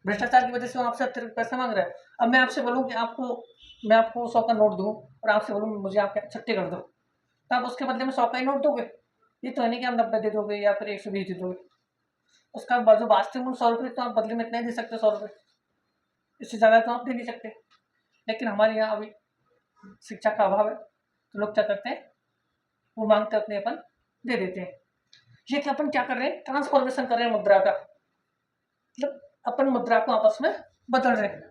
भ्रष्टाचार की वजह से वो आपसे अतिरिक्त पैसा मांग रहा है। अब मैं आपसे बोलूँ कि मैं आपको 100 का नोट दूँ और आपसे बोलूँ मुझे आप छुट्टी कर दो, तो आप उसके बदले में 100 का ही नोट दोगे। ये तो है नहीं कि आप 90 दे दोगे या फिर 120 दे दोगे। उसका जो वास्तविक मूल्य ₹100 तो आप बदले में इतना ही दे सकते हो, ₹100, इससे ज़्यादा तो आप दे नहीं सकते। लेकिन हमारे यहाँ अभी शिक्षा का अभाव है, तो लोग क्या करते हैं, वो मांगते अपने अपन दे देते हैं। ये कि अपन क्या कर रहे हैं, ट्रांसफॉर्मेशन कर रहे हैं मुद्रा का, मतलब अपन मुद्रा को आपस में बदल रहे हैं।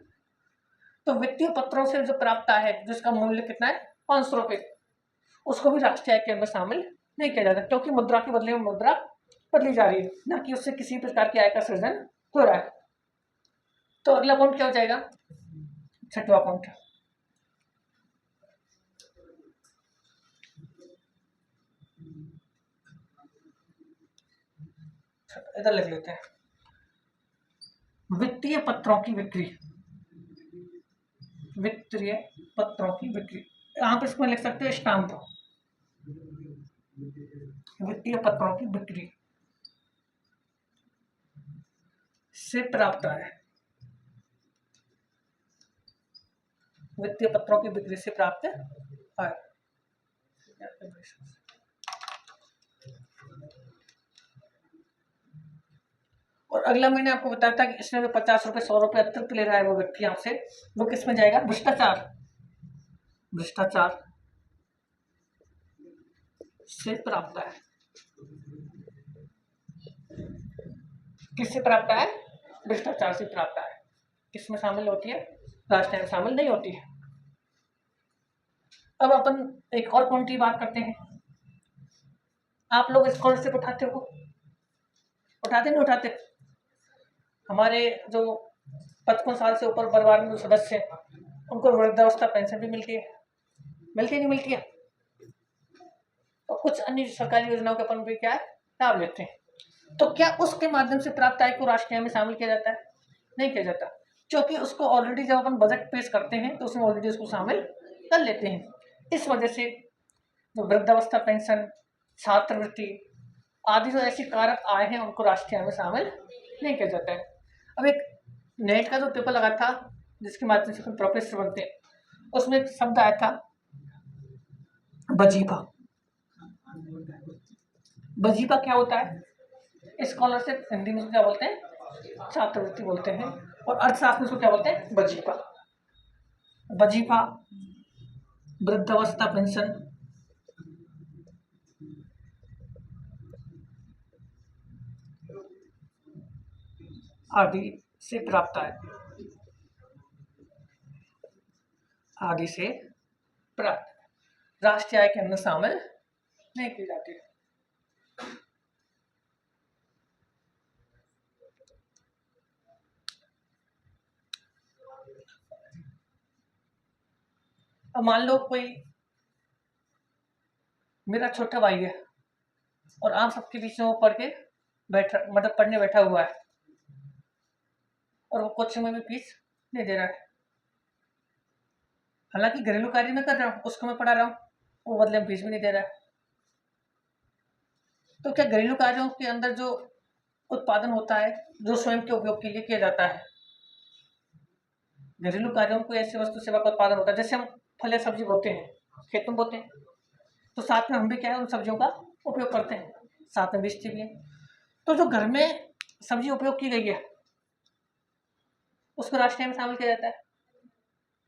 तो वित्तीय पत्रों से जो प्राप्त है, जिसका मूल्य कितना है, ₹500, उसको भी राष्ट्रीय आय के अंदर शामिल नहीं किया जाता, क्योंकि मुद्रा के बदले में मुद्रा बदली जा रही है, ना कि उससे किसी प्रकार की आय का सृजन हो रहा है। तो अगला पॉइंट क्या हो जाएगा, छठवां पॉइंट, इधर लिख लेते हैं, वित्तीय पत्रों की बिक्री। वित्तीय पत्रों की बिक्री, आप इसमें लिख सकते हो स्टाम्प। वित्तीय पत्रों की बिक्री से प्राप्त आय, वित्तीय पत्रों की बिक्री से प्राप्त आय। और और अगला मैंने आपको बताया था कि इसमें जो 50 रुपये 100 रुपये अतिरिक्त ले रहा है वो व्यक्ति आपसे, वो किस में जाएगा? भ्रष्टाचार। भ्रष्टाचार से प्राप्त है। किससे प्राप्त है? भ्रष्टाचार से प्राप्त है। किसमें शामिल होती है? राष्ट्र में शामिल नहीं होती है। अब अपन एक और पॉइंट की बात करते हैं। आप लोग स्कॉलरशिप उठाते हो? उठाते नहीं उठाते? हमारे जो 55 साल से ऊपर परिवार में जो सदस्य हैं उनको वृद्धावस्था पेंशन भी मिलती है, मिलती नहीं मिलती है? और कुछ अन्य सरकारी योजनाओं के अपन भी क्या है, लाभ लेते हैं। तो क्या उसके माध्यम से प्राप्त आय को राष्ट्रीय आय में शामिल किया जाता है? नहीं किया जाता, क्योंकि उसको ऑलरेडी जब अपन बजट पेश करते हैं तो उसमें ऑलरेडी उसको शामिल कर लेते हैं। इस वजह से जो वृद्धावस्था पेंशन, छात्रवृत्ति आदि जो ऐसी कारक आय हैं उनको राष्ट्रीय आय में शामिल नहीं किया जाता है। अब एक नेट का जो पेपर लगा था जिसके माध्यम से अपन प्रोफेसर बनते हैं, उसमें एक शब्द आया था वजीफा। वजीफा क्या होता है? स्कॉलरशिप हिंदी में क्या बोलते हैं? छात्रवृत्ति बोलते हैं। और अर्थशास्त्र में इसको क्या बोलते हैं? वजीफा। वजीफा, वृद्धावस्था पेंशन आदि से प्राप्त आय, आदि से प्राप्त राष्ट्रीय आय के अंदर शामिल नहीं की जाती है। अब मान लो कोई मेरा छोटा भाई है और आप सबके बीच में वो पढ़ के बैठा, मतलब पढ़ने बैठा हुआ है और वो कोचिंग में भी फीस नहीं दे रहा है। हालांकि घरेलू कार्य में कर रहा हूँ, उसको मैं पढ़ा रहा हूँ, वो बदले में फीस भी नहीं दे रहा है। तो क्या घरेलू कार्यों के अंदर जो उत्पादन होता है जो स्वयं के उपयोग के लिए किया जाता है, घरेलू कार्यों को ऐसी वस्तु सेवा का उत्पादन होता है, जैसे हम फल या सब्जी बोते हैं, खेत में बोते हैं, तो साथ में हम भी क्या है उन सब्जियों का उपयोग करते हैं, साथ में बेचते भी हैं। तो जो घर में सब्जी उपयोग की गई है उसको राष्ट्रीय आय में शामिल किया जाता है?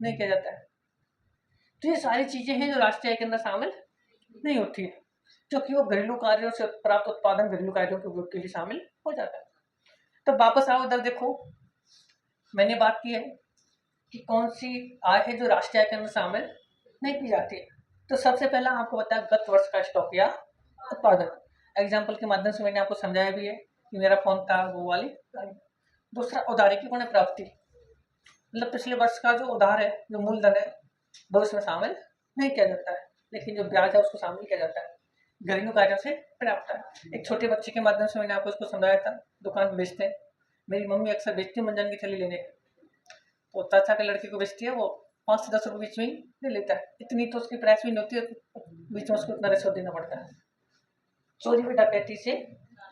नहीं किया जाता है। तो ये सारी चीजें हैं जो राष्ट्रीय आय के अंदर शामिल नहीं होती है, क्योंकि वो घरेलू कार्यों से प्राप्त उत्पादन घरेलू कार्यों के उपयोग के लिए शामिल हो जाता है। तो वापस आओ इधर देखो, मैंने बात की है कि कौन सी आय है जो राष्ट्रीय आय के अंदर शामिल नहीं की जाती है। तो सबसे पहला आपको बताया गत वर्ष का स्टॉक या उत्पादन। एग्जाम्पल के माध्यम से मैंने आपको समझाया भी है कि मेरा फोन था वो वाली। दूसरा उधारी की पुनः प्राप्ति, मतलब पिछले वर्ष का जो उधार है, जो मूलधन है, वो इसमें शामिल नहीं किया जाता है, लेकिन जो ब्याज है उसको शामिल किया जाता है। घरेलू कार्यों से प्राप्त है। एक छोटे बच्चे के माध्यम से मैंने आपको इसको समझाया था, दुकान में बेचते हैं, मेरी मम्मी अक्सर बेचती है मंजन की थैली लेने, तो चाचा के लड़के को बेचती है, वो 5 से 10 रुपये बीच में ही ले लेता है, इतनी तो उसकी प्राइस भी नहीं होती है, बीच में उसको इतना रिश्वत देना पड़ता है। चोरी व डकैती से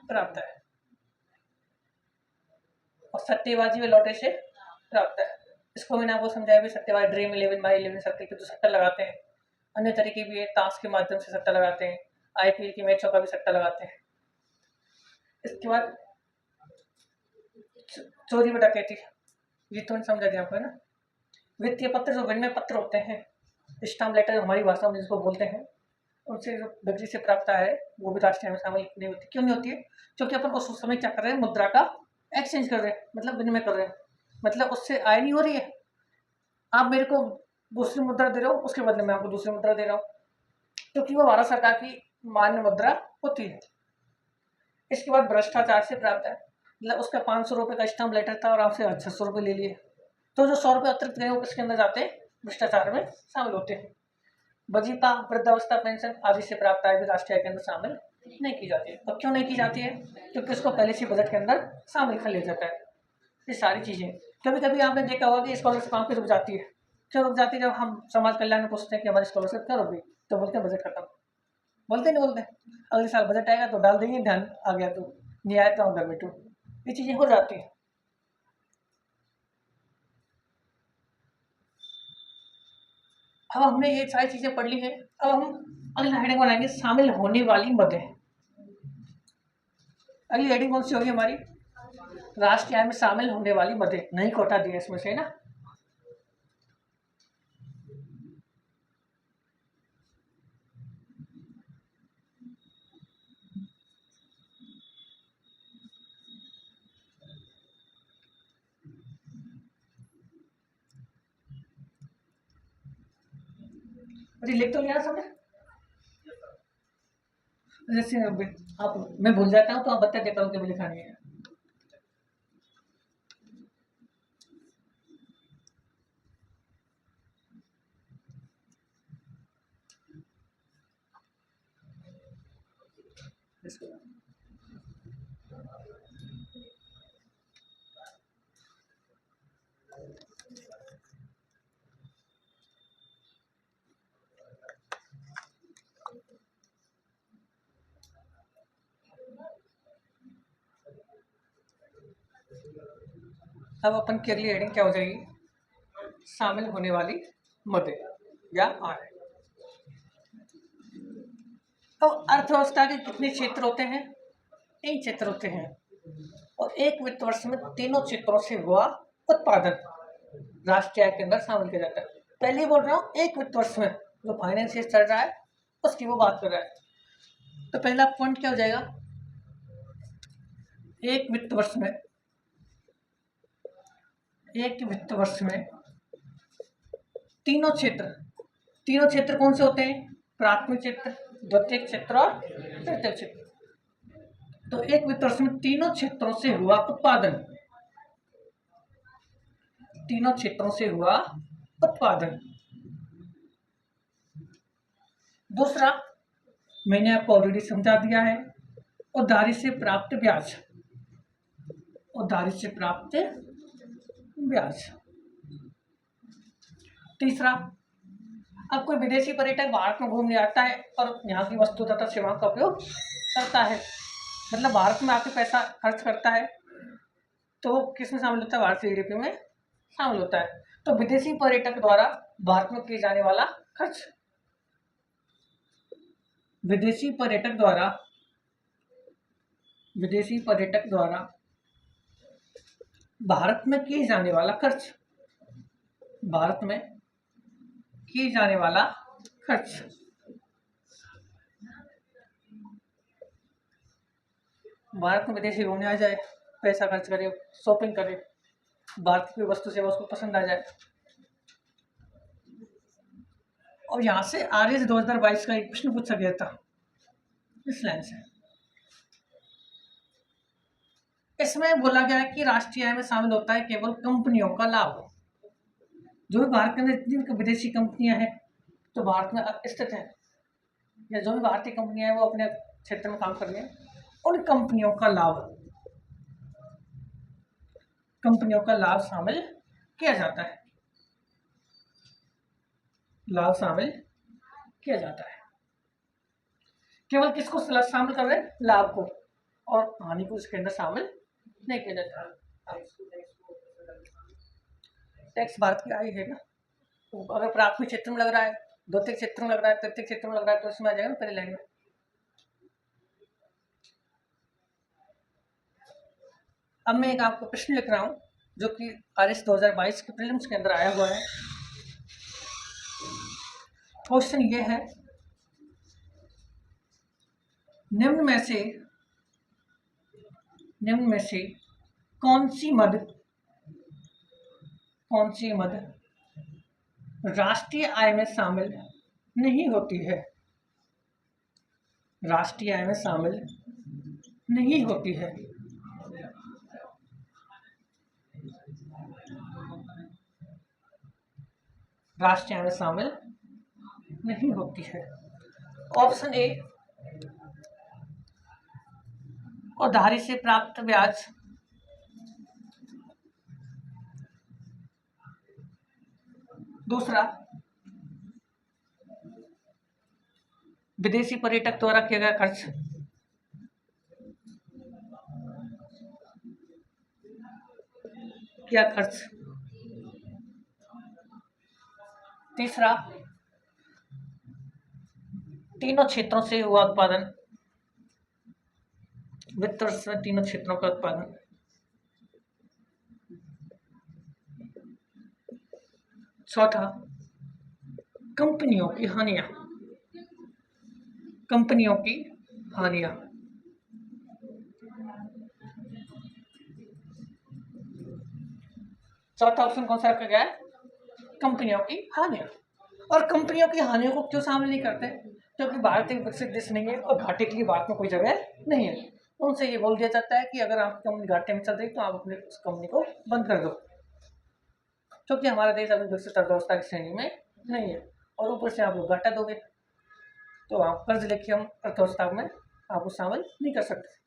प्राप्त है और सट्टेबाजी व लॉटरी से प्राप्त है। इसको मैंने आपको समझाया भी, सट्टेबाजी ड्रीम 11 सर्कल के जो सट्टा लगाते हैं, अन्य तरीके भी है, ताश के माध्यम से सट्टा लगाते हैं, आईपीएल की मैचों का भी सट्टा लगाते हैं। इसके बाद चोरी व डकैती, ये तो समझा दिया आपको है ना। वित्तीय पत्र जो विनिमय पत्र होते हैं, स्टाम्प लेटर हमारी भाषा में जिसको बोलते हैं, उनसे जो बिक्री से प्राप्त है वो भी राष्ट्रीय आय में शामिल नहीं होती। क्यों नहीं होती है? क्योंकि अपन उस समय क्या कर रहे हैं, मुद्रा का एक्सचेंज कर रहे हैं, मतलब विनिमय कर रहे हैं, मतलब उससे आय नहीं हो रही है। आप मेरे को दूसरी मुद्रा दे रहे हो, उसके बदले में आपको दूसरी मुद्रा दे रहा हूँ, क्योंकि वो भारत सरकार की मान्य मुद्रा होती है। इसके बाद भ्रष्टाचार से प्राप्त है, मतलब उसका 500 रुपये का स्टाम्प लेटर था और आपसे 600 रुपये ले लिए, तो जो 100 रुपये अतिरिक्त गए वो किसके अंदर जाते हैं? भ्रष्टाचार में शामिल होते हैं। वजीफा, वृद्धावस्था पेंशन आदि से प्राप्त आय भी राष्ट्रीय आय के अंदर शामिल नहीं की जाती है। तो क्यों नहीं की जाती है? क्योंकि उसको पहले से बजट के अंदर शामिल कर लिया जाता है। ये सारी चीजें कभी कभी आपने देखा होगा कि स्कॉलरशिप आपकी रुक जाती है। क्यों रुक जाती है? जब हम समाज कल्याण में पूछते हैं कि हमारी स्कॉलरशिप क्यों रुक गई, तो बोलते हैं बजट खत्म। बोलते नहीं बोलते? अगले साल बजट आएगा तो डाल देंगे, ध्यान आ गया तो नहीं आया तो घर बैठो, ये चीजें हो जाती है। अब हमने ये सारी चीजें पढ़ ली है, अब हम अगली हेडिंग बनाएंगे शामिल होने वाली मदें। अगली हेडिंग कौन सी होगी हमारी? राष्ट्रीय आय में शामिल होने वाली मदें, नहीं को हटा दिया इसमें से ना। मुझे लिख तो लिया समझ। जैसे आप, मैं भूल जाता हूँ तो आप बता देता हूँ कि मुझे लिखा नहीं है। अब अपन के लिए हेडिंग क्या हो जाएगी, शामिल होने वाली मदें या आय। तो अर्थव्यवस्था के कितने क्षेत्र होते हैं, 3 क्षेत्र होते हैं, और एक वित्त वर्ष में तीनों क्षेत्रों से हुआ उत्पादन राष्ट्रीय आय के अंदर शामिल किया जाता है। पहले ही बोल रहा हूँ, एक वित्त वर्ष में जो फाइनेंस ईयर चल रहा है उसकी वो बात कर रहा है। तो पहला पॉइंट क्या हो जाएगा, एक वित्त वर्ष में, एक वित्त वर्ष में तीनों क्षेत्र कौन से होते हैं, प्राथमिक क्षेत्र, द्वितीयक क्षेत्र और तृतीयक क्षेत्र। तो एक वित्त वर्ष में तीनों क्षेत्रों से हुआ उत्पादन, तीनों क्षेत्रों से हुआ उत्पादन। दूसरा मैंने आपको ऑलरेडी समझा दिया है, उधारी से प्राप्त ब्याज, उधारी से प्राप्त ब्याज। तीसरा, अब कोई विदेशी पर्यटक भारत में घूमने आता है और यहाँ की वस्तु तथा सेवाओं का उपयोग करता है, मतलब भारत में आके पैसा खर्च करता है, तो वो किस में शामिल होता है, भारतीय जीडीपी में शामिल होता है। तो विदेशी पर्यटक द्वारा भारत में किए जाने वाला खर्च, विदेशी पर्यटक द्वारा भारत में किए जाने वाला खर्च, भारत में किए जाने वाला खर्च। भारत में विदेशी घूमने आ जाए, पैसा खर्च करे, शॉपिंग करे, भारत की वस्तु सेवा उसको पसंद आ जाए, और यहाँ से आरएस 2022 का एक प्रश्न पूछा गया था इस लाइन से। इसमें बोला गया है कि राष्ट्रीय आय में शामिल होता है केवल कंपनियों का लाभ। जो भी भारत के अंदर जितनी विदेशी कंपनियां हैं तो भारत में स्थित हैं, या जो भी भारतीय कंपनियां हैं वो अपने क्षेत्र में काम कर रही हैं, उन कंपनियों का लाभ शामिल किया जाता है, लाभ शामिल किया जाता है। केवल किसको शामिल कर रहे हैं, लाभ को, और हानि को इसके अंदर शामिल नहीं किया जाता। टैक्स भारत की आय है ना, तो अगर प्राथमिक क्षेत्र में लग रहा है, द्वितीय क्षेत्र में लग रहा है, तृतीय क्षेत्र में लग रहा है, तो इसमें आ जाएगा ना पहले लाइन में। अब मैं एक आपको प्रश्न लिख रहा हूं जो कि आरएस 2022 के प्रीलिम्स के अंदर आया हुआ है। क्वेश्चन ये है, निम्न में से कौन सी मद राष्ट्रीय आय में शामिल नहीं होती है, राष्ट्रीय आय में शामिल नहीं होती है। राष्ट्रीय आय में शामिल नहीं होती है। ऑप्शन ए, उधारी से प्राप्त ब्याज, दूसरा विदेशी पर्यटक द्वारा किया गया खर्च, तीसरा तीनों क्षेत्रों से हुआ उत्पादन, वित्त वर्ष में तीनों क्षेत्रों का उत्पादन, चौथा, कंपनियों की हानियां। कंपनियों की हानियां। चौथा ऑप्शन कौन सा रखा गया है? कंपनियों की हानियां। और कंपनियों की हानियों को क्यों शामिल नहीं करते? क्योंकि भारत एक विकसित देश नहीं है और घाटे के लिए भारत में कोई जगह नहीं है। उनसे ये बोल दिया जाता है कि अगर आपकी कंपनी घाटे में चल रही तो आप अपनी उस कंपनी को बंद कर दो, क्योंकि हमारा देश अभी विकसित अर्थव्यवस्था की श्रेणी में नहीं है और ऊपर से आप लोग घाटा दोगे तो आप कर्ज लेके हम अर्थव्यवस्था में आपको शामिल नहीं कर सकते।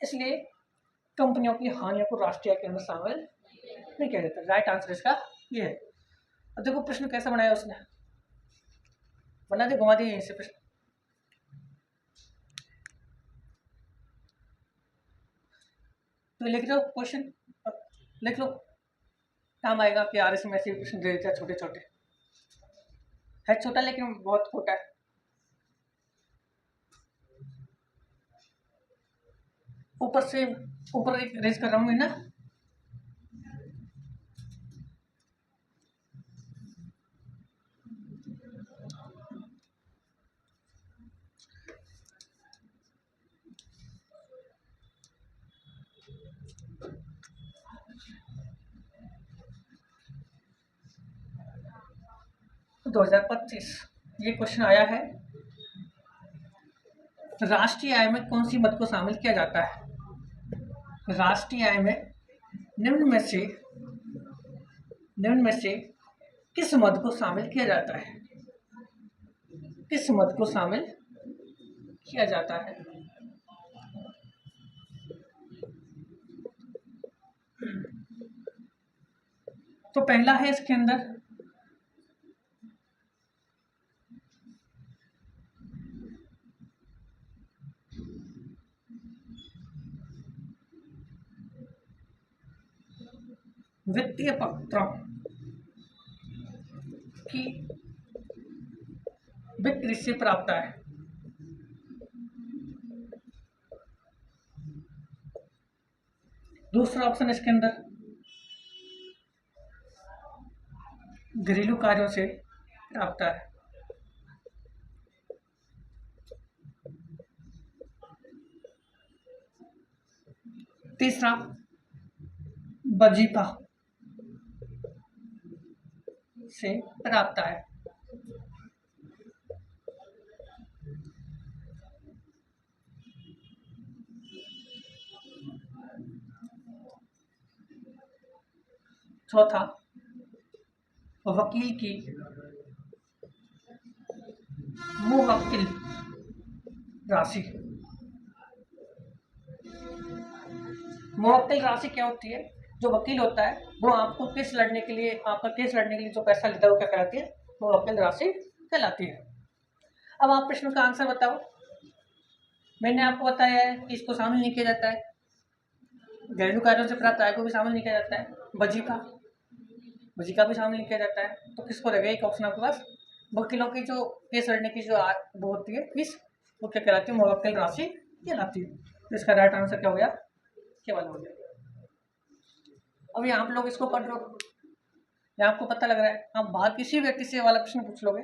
इसलिए कंपनियों की हानियों को राष्ट्रीय आय के अंदर शामिल नहीं किया जाता। राइट आंसर इसका ये है। अब देखो प्रश्न कैसा बनाया उसने, बना दे, घुमा दिए यहीं से प्रश्न। तो लिख लो क्वेश्चन, लिख लो, काम आएगा कि आर एस में ऐसे प्रश्न दे देता है छोटे छोटे, है छोटा लेकिन बहुत छोटा है। ऊपर से ऊपर एक रेज कर रहा हूँ ना, तो 2025 ये क्वेश्चन आया है, राष्ट्रीय आय में कौन सी मद को शामिल किया जाता है? राष्ट्रीय आय में निम्न में से किस मद को शामिल किया जाता है? किस मद को शामिल किया जाता है? तो पहला है इसके अंदर वित्तीय पत्रों की बिक्री से प्राप्त आय। दूसरा ऑप्शन इसके अंदर घरेलू कार्यों से प्राप्त आय। तीसरा वजीफा से प्राप्त आय। चौथा वकील की मुवक्किल राशि। मुवक्किल राशि क्या होती है? जो वकील होता है वो आपको केस लड़ने के लिए, आपका केस लड़ने के लिए जो पैसा लेता है वो क्या कहलाती है? मुवक्किल राशि कहलाती है। अब आप प्रश्न का आंसर बताओ। मैंने आपको बताया है कि इसको शामिल नहीं किया जाता है, घरेलू कार्यों से प्राप्त आय को भी शामिल नहीं किया जाता है, वजीफा भी शामिल नहीं किया जाता है, तो किसको रहेगा एक ऑप्शन आपके पास? वकीलों की जो केस लड़ने की जो वो होती है फीस, वो क्या कहलाती है? मुवक्किल राशि कहलाती है। तो इसका राइट आंसर क्या हो गया? केवल हो गया। अब यहाँ आप लोग इसको पढ़ रहे हो, यहाँ आपको पता लग रहा है, आप बाहर किसी व्यक्ति से वाला प्रश्न पूछ लोगे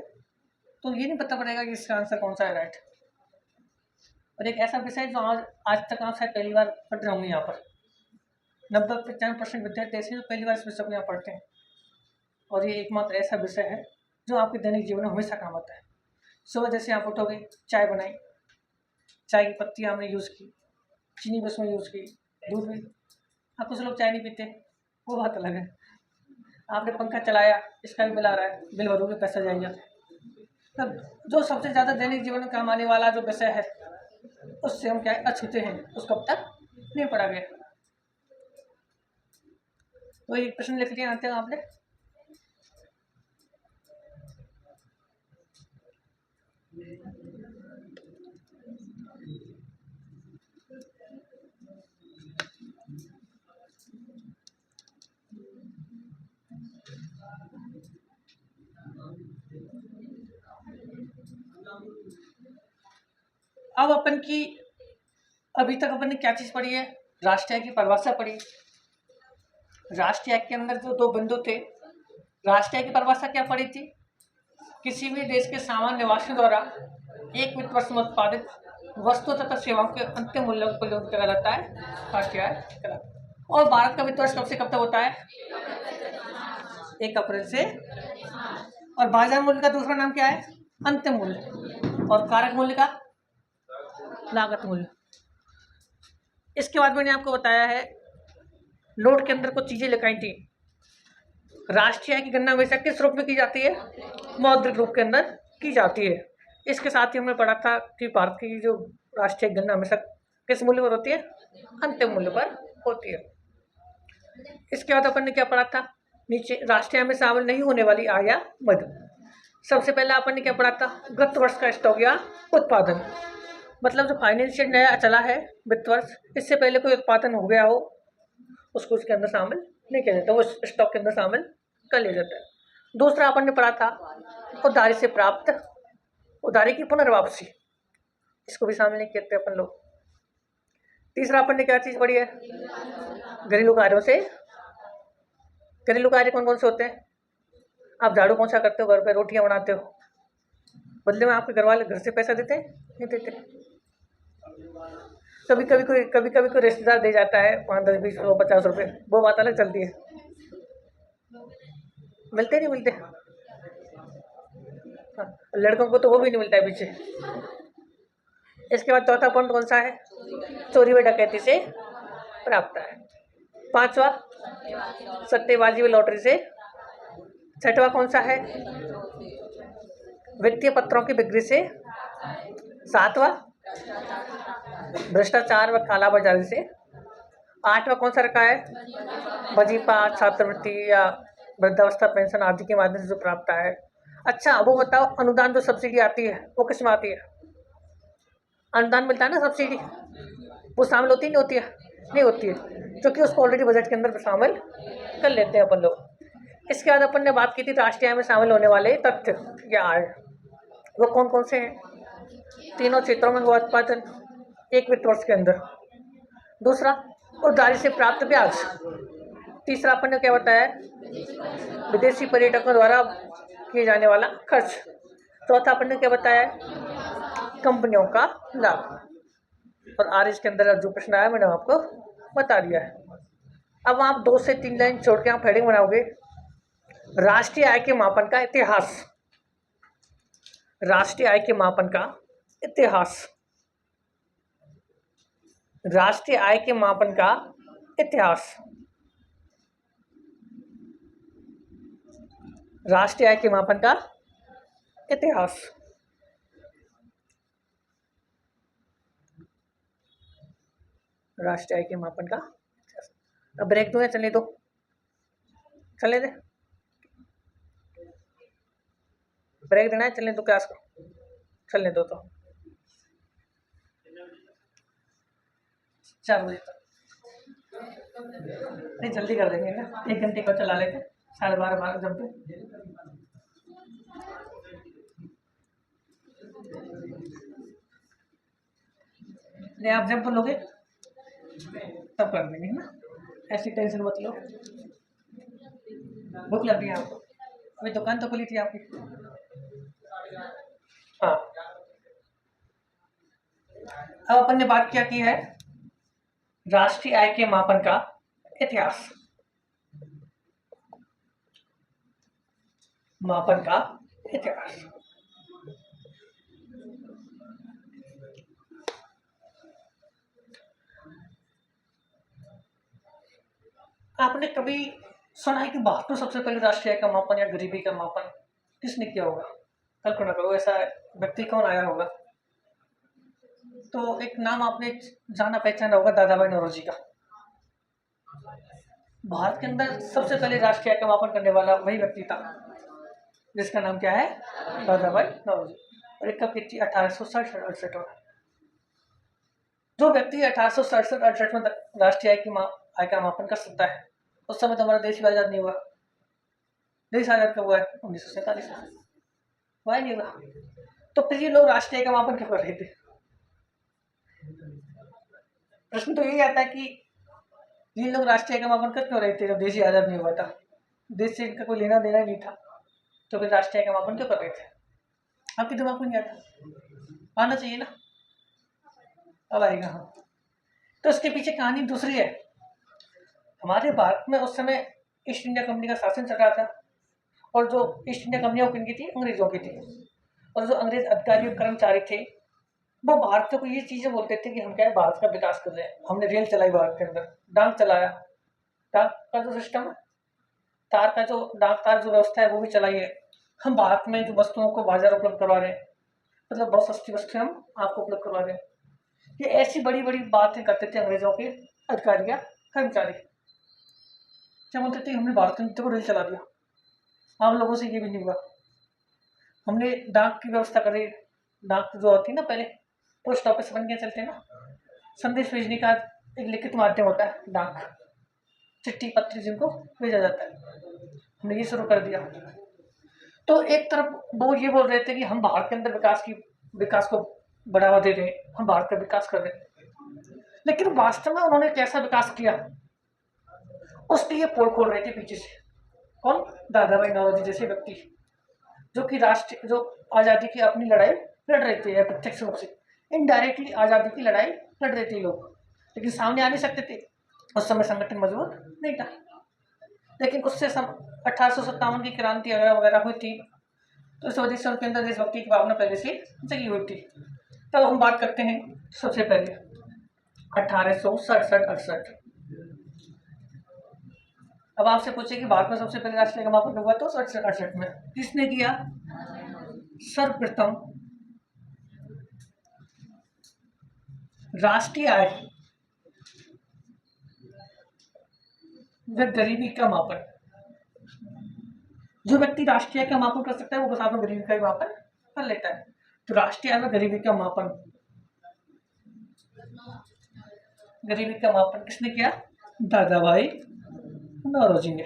तो ये नहीं पता पड़ेगा कि इसका आंसर कौन सा है राइट। और एक ऐसा विषय जो आज तक आप शायद पहली बार पढ़ रहे होंगे यहाँ पर, 90-95% विद्यार्थी ऐसे जो पहली बार इस विषय को यहाँ पढ़ते हैं, और ये एकमात्र ऐसा विषय है जो आपके दैनिक जीवन में हमेशा काम आता है। सुबह जैसे आप उठोगे, चाय बनाई, चाय की पत्ती आपने यूज़ की, चीनी भी उसमें यूज़ की, दूध भी। आप कुछ लोग चाय नहीं पीते, वो बात अलग है। आपने पंखा चलाया, इसका भी बिल आ रहा है, बिल भरोगे पैसा जाएगा। तब जो सबसे ज़्यादा दैनिक जीवन में काम आने वाला जो विषय है उससे हम क्या अछूते हैं, उसको अब तक नहीं पढ़ा गया। तो एक प्रश्न लिख लिया आते हैं आपने, अब अपन की अभी तक अपन ने क्या चीज पढ़ी है? राष्ट्रीय की परिभाषा पढ़ी। राष्ट्रीय के अंदर जो दो बिंदु थे, राष्ट्रीय की परिभाषा क्या पड़ी थी? किसी भी देश के सामान्य निवासियों द्वारा एक वित्त वर्ष में उत्पादित वस्तु तथा सेवाओं के अंतिम मूल्यों को जो क्या कहलाता है, राष्ट्रीय आय कहलाता है। और भारत का वित्त वर्ष कब से कब तक होता है? 1 अप्रैल से। और बाजार मूल्य का दूसरा नाम क्या है? अंतिम मूल्य। और कारक मूल्य का लागत मूल्य। इसके बाद मैंने आपको बताया है नोट के अंदर कुछ चीजें लिखाई थी। राष्ट्रीय आय की गणना हमेशा किस रूप में की जाती है? मौद्रिक रूप के अंदर की जाती है। इसके साथ ही हमने पढ़ा था कि भारत की जो राष्ट्रीय गणना हमेशा किस मूल्य पर होती है? अंतिम मूल्य पर होती है। इसके बाद अपन ने क्या पढ़ा था? नीचे राष्ट्रीय आय में शामिल नहीं होने वाली आय या मद। सबसे पहले अपन ने क्या पढ़ा था? गत वर्ष का स्टॉक या उत्पादन, मतलब जो फाइनेंशियल नया चला है वित्त वर्ष, इससे पहले कोई उत्पादन हो गया हो उसको उसके अंदर शामिल नहीं किया जाता, वो स्टॉक के अंदर शामिल कर लिया जाता है। दूसरा अपन ने पढ़ा था उधारी से प्राप्त, उधारी की पुनर्वापसी, इसको भी शामिल नहीं करते अपन लोग। तीसरा अपन ने क्या चीज पढ़ी है? घरेलू कार्यों से। घरेलू कार्य कौन कौन से होते हैं? आप झाड़ू पोंछा करते हो, घर पे रोटियां बनाते हो, बदले में आपके घर वाले घर से पैसा देते हैं? नहीं देते। कभी कभी कोई रिश्तेदार दे जाता है 5, 10, 20, 50 रुपए, वो बात अलग चलती है। मिलते नहीं मिलते। हाँ, लड़कों को तो वो भी नहीं मिलता है पीछे। इसके बाद चौथा पॉइंट कौन सा है? चोरी व डकैती से प्राप्त है। पांचवा सट्टेबाजी व लॉटरी से। छठवा कौन सा है? वित्तीय पत्रों की बिक्री से। सातवां भ्रष्टाचार व काला बाजारी से। आठवां कौन सा रखा है? वजीफा, छात्रवृत्ति या वृद्धावस्था पेंशन आदि के माध्यम से जो प्राप्त है। अच्छा वो बताओ, अनुदान जो सब्सिडी आती है वो किस में आती है? अनुदान मिलता है ना, सब्सिडी, वो शामिल होती नहीं होती है? नहीं होती है, क्योंकि उसको ऑलरेडी बजट के अंदर शामिल कर लेते हैं अपन लोग। इसके बाद अपन ने बात की थी राष्ट्रीय आय में शामिल होने वाले तथ्य या आय, वो कौन कौन से हैं? तीनों क्षेत्रों में हुआ उत्पादन एक वित्त वर्ष के अंदर। दूसरा उधारी से प्राप्त ब्याज। तीसरा अपन ने क्या बताया? विदेशी पर्यटकों द्वारा किए जाने वाला खर्च। चौथा अपन ने क्या बताया? कंपनियों का लाभ। और आर इसके अंदर जो प्रश्न आया मैंने आपको बता दिया है। अब आप 2 से 3 लाइन छोड़ के आप हेडिंग बनाओगे, राष्ट्रीय आय के मापन का इतिहास। राष्ट्रीय आय के मापन का इतिहास। राष्ट्रीय आय के मापन का इतिहास। राष्ट्रीय आय के मापन का इतिहास। राष्ट्रीय आय के मापन का। अब ब्रेक दो या चलने दो? चलने दे, ब्रेक देना है? चलने दो क्लास को, चलने दो तो 4 बजे तक। नहीं जल्दी कर देंगे ना, 1 घंटे को चला लेते, 12:30 जब भी। नहीं आप जब बोलोगे तब कर देंगे ना, ऐसी टेंशन मत लो। भूख लग रही है आपको? अभी दुकान तो खुली थी आपकी। हाँ, अब अपन ने बात क्या की है? राष्ट्रीय आय के मापन का इतिहास। मापन का इतिहास। आपने कभी सुना है कि भारत में सबसे पहले राष्ट्रीय आय का मापन या गरीबी का मापन किसने किया होगा? कल्पना करो, ऐसा व्यक्ति कौन आया होगा? तो एक नाम आपने जाना पहचाना होगा, दादाभाई नौरोजी का। भारत के अंदर सबसे पहले राष्ट्रीय आय का मापन करने वाला वही व्यक्ति था जिसका नाम क्या है? दादाभाई नौरोजी। और एक कब की थी? 1867-68 में। जो व्यक्ति 1867-68 में राष्ट्रीय आय का मापन कर सकता है, उस समय तो हमारा देश भी आजाद नहीं हुआ। देश आजाद कब हुआ है? 1947 में। हुआ नहीं हुआ? तो फिर ये लोग राष्ट्रीय आय का मापन क्यों कर रहे थे? प्रश्न तो यही आता है कि ये लोग राष्ट्रीय आय का मापन कर क्यों रहे थे जब देश ही आजाद नहीं हुआ था? देश से इनका कोई लेना देना नहीं था, तो फिर राष्ट्रीय का मापन क्यों कर रहे थे? आपके दिमाग में नहीं आता? आना चाहिए ना, अब आएगा। हाँ, तो इसके पीछे कहानी दूसरी है। हमारे भारत में उस समय ईस्ट इंडिया कंपनी का शासन चल रहा था, और जो ईस्ट इंडिया कंपनी वो किनकी थी? अंग्रेजों की थी। और जो अंग्रेज अधिकारी और कर्मचारी थे वो भारतीयों को ये चीजें बोलते थे कि हम क्या है, भारत का विकास कर रहे हैं, हमने रेल चलाई भारत के अंदर, डाक चलाया, डाक का जो सिस्टम है, तार का जो डाक तार जो व्यवस्था है वो भी चलाई है, हम भारत में जो वस्तुओं को बाजार उपलब्ध करवा रहे हैं, मतलब बहुत सस्ती वस्तुएं हम आपको उपलब्ध करवा रहे हैं। ये ऐसी बड़ी बड़ी बातें करते थे अंग्रेजों के अधिकारी या कर्मचारी। क्या बोलते थे? हमने भारत में को रेल चला दिया, आम लोगों से ये भी नहीं हुआ। हमने डाक की व्यवस्था करी, डाक जो होती है ना, पहले पोस्ट ऑफिस बन के चलते हैं ना, संदेश भेजने का एक लिखित माध्यम होता है डाक, चिट्ठी पत्र जिनको भेजा जाता है, हमने ये शुरू कर दिया। तो एक तरफ वो ये बोल रहे थे कि हम भारत के अंदर विकास को बढ़ावा दे रहे हैं, हम भारत का विकास कर रहे हैं, लेकिन वास्तव में उन्होंने कैसा विकास किया उसके ये पोल खोल रहे थे पीछे से। कौन? दादा भाई नौरोजी जैसे व्यक्ति, जो कि राष्ट्र जो आज़ादी की अपनी लड़ाई लड़ रहे थे, प्रत्यक्ष रूप से इनडायरेक्टली आज़ादी की लड़ाई लड़ रहे थे लोग, लेकिन सामने आ नहीं सकते थे, उस समय संगठन मजबूत नहीं था। लेकिन उससे 1857 की क्रांति वगैरह वगैरह हुई थी, तो इस वजह से उनके अंदर देशभक्ति की भावना पहले से जगी हुई थी। तब हम बात करते हैं सबसे पहले 1867-68। अब आपसे पूछे कि भारत में सबसे पहले राष्ट्रीय मापन हुआ तो 67-68 में। किसने किया? सर्वप्रथम राष्ट्रीय आय व गरीबी का मापन। जो व्यक्ति राष्ट्रीय आय का मापन कर सकता है वो साथ में गरीबी का भी मापन कर लेता है। तो राष्ट्रीय आय व गरीबी का मापन, गरीबी का मापन किसने किया? दादा भाई नौरोजी ने।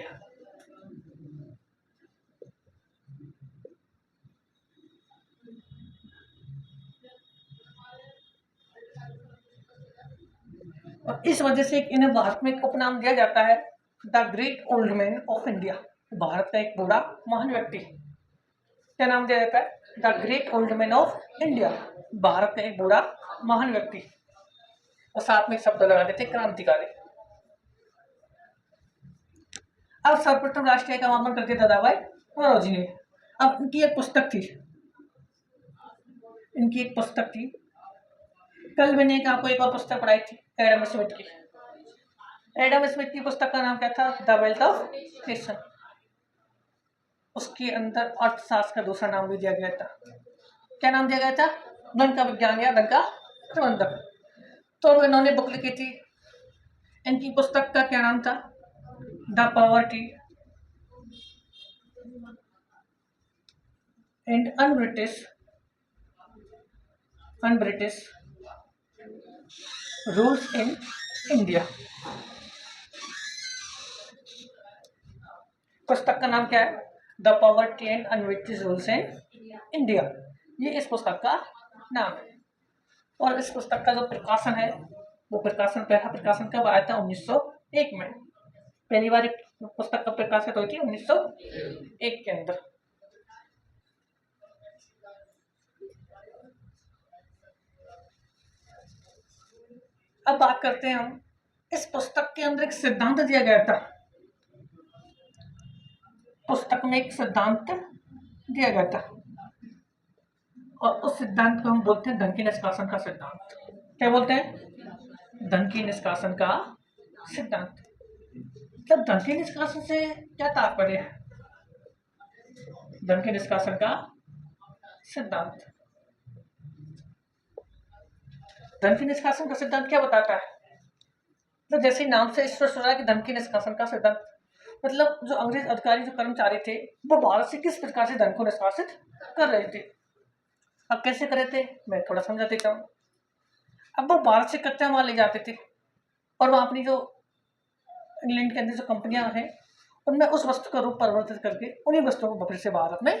और इस वजह से इन्हें भारत में एक उपनाम दिया जाता है, the great old man of India, Bharat का एक बूढ़ा महान व्यक्ति। क्या नाम दिया जाता है? The great old man of India, Bharat का एक बूढ़ा महान व्यक्ति, और साथ में शब्द लगा देते क्रांतिकारी। अब सर्वप्रथम राष्ट्रीय का मापन करके दादा भाई नौरोजी ने। अब इनकी एक पुस्तक थी, कल मैंने आपको एक और पुस्तक पढ़ाई थी एडम स्मिथ की। एडम स्मिथ की पुस्तक का नाम क्या था? The wealth of nation. उसके अंदर अर्थशास्त्र का दूसरा नाम भी दिया गया था। क्या नाम दिया गया था? धन का विज्ञान या धन का प्रबंधन। तो इन्होंने बुक लिखी थी, इनकी पुस्तक का क्या नाम था? The poverty and un-British rules in India. पुस्तक का नाम क्या है? The poverty and un-British rules in India, ये इस पुस्तक का नाम है। और इस पुस्तक का जो प्रकाशन है वो पहला प्रकाशन कब आया था? 1901 में। पहली बार एक पुस्तक का प्रकाशित हुई थी 1901 के अंदर। अब बात करते हैं हम, इस पुस्तक के अंदर एक सिद्धांत दिया गया था, पुस्तक में एक सिद्धांत दिया गया था, और उस सिद्धांत को हम बोलते हैं धन के निष्कासन का सिद्धांत। क्या बोलते हैं? धन के निष्कासन का सिद्धांत। मतलब धन के निष्कासन से क्या तात्पर्य है? धन के निष्कासन का सिद्धांत, धन के निष्कासन का सिद्धांत क्या बताता है? तो जैसे नाम से स्पष्ट हो रहा है कि धन के निष्कासन का सिद्धांत, मतलब जो अंग्रेज अधिकारी जो कर्मचारी थे वो भारत से किस प्रकार से धन को निष्कासित कर रहे थे। अब कैसे कर रहे थे मैं थोड़ा समझा देता हूँ। अब वो भारत से कच्चा माल ले जाते थे और वहाँ अपनी जो इंग्लैंड के अंदर जो कंपनियां हैं उनमें उस वस्तु का रूप परिवर्तित करके उन्हीं वस्तुओं को फिर से भारत में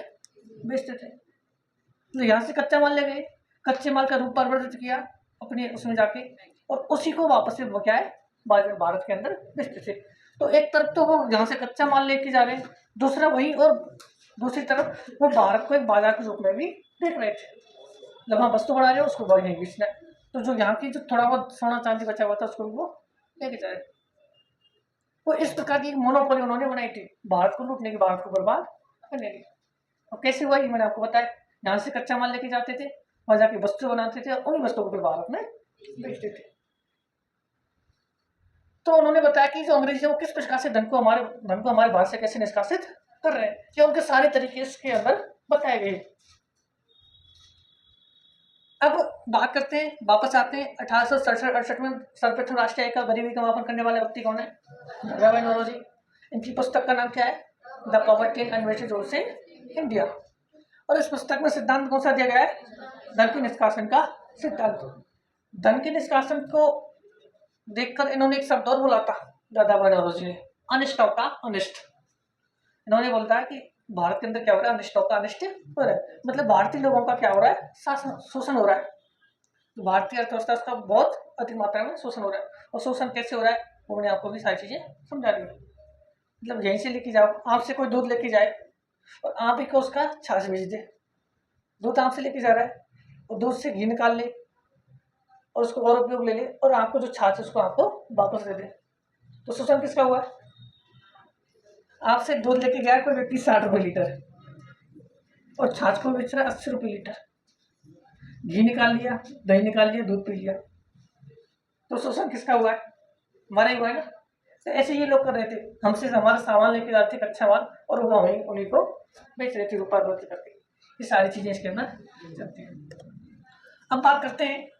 बेचते थे। तो यहाँ से कच्चा माल ले गए, कच्चे माल का रूप परिवर्तित किया अपने उसमें जाके, और उसी को वापस से वो क्या है भारत के अंदर बेचते थे। तो एक तरफ तो वो यहाँ से कच्चा माल लेके जा रहे हैं, दूसरा वही, और दूसरी तरफ वो भारत को एक बाजार के रूप में भी देख रहे थे। जब वहाँ वस्तु बना रहे हैं उसको वही बेचना है, तो जो यहाँ की जो थोड़ा बहुत सोना चांदी बचा हुआ था उसको भी वो लेके जा रहे हैं। तो इस प्रकार की मोनोपोली उन्होंने बनाई थी, भारत को लूटने की, भारत को बर्बाद करने की। और कैसे हुआ ये मैंने आपको बताया, यहाँ से कच्चा माल लेके जाते थे, वहाँ जाके वस्तु बनाते थे और उन वस्तुओं को फिर भारत में बेचते थे। तो उन्होंने बताया कि जो अंग्रेजी है वो किस प्रकार से धन को हमारे भारत से कैसे निष्कासित कर रहे हैं, ये उनके सारे तरीके इसके अंदर बताए गए। अब बात करते हैं, वापस आते हैं 1867-68 में सर्वप्रथम राष्ट्रीय आय का गरीबी का मापन करने वाले व्यक्ति कौन है? रॉय नोरोजी। इनकी पुस्तक का नाम क्या है? The poverty and unweighted rules in India. और इस पुस्तक में सिद्धांत कौन सा दिया गया है? धन के निष्कासन का सिद्धांत। धन के निष्कासन को देखकर इन्होंने एक शब्द और बोला था दादा नौरोजी ने, अनिष्टों का अनिष्ट। इन्होंने बोलता है कि भारत के अंदर क्या हो रहा है? अनिष्टों का अनिष्ट हो रहा है, मतलब भारतीय लोगों का क्या हो रहा है? शोषण हो रहा है। तो भारतीय अर्थव्यवस्था का बहुत अधिक मात्रा में शोषण हो रहा है। और शोषण कैसे हो रहा है वो मैंने आपको भी सारी चीजें समझा दी। मतलब यहीं से लेके जाओ, आपसे कोई दूध लेके जाए और आप ही को उसका छाछ बेच दे, दूध आपसे लेके जा रहा है और दूध से घी निकाल ले और उसको और उपयोग ले ले और आपको जो छाछ है उसको आपको वापस दे दे, तो शोषण किसका हुआ? आपसे दूध लेके गया कोई व्यक्ति 60 रुपए लीटर और छाछ को बेच रहा है 80 रुपए लीटर, घी निकाल लिया, दही निकाल लिया, दूध पी लिया, तो शोषण किसका हुआ है? हमारा ही हुआ है ना। तो ऐसे ये लोग कर रहे थे, हमसे हमारा सामान लेके जाते कच्चा माल और वो हमें उन्हीं को बेच रहे थे रुपया बदल करके। ये सारी चीजें इसके अंदर चलती हैं। अब बात करते हैं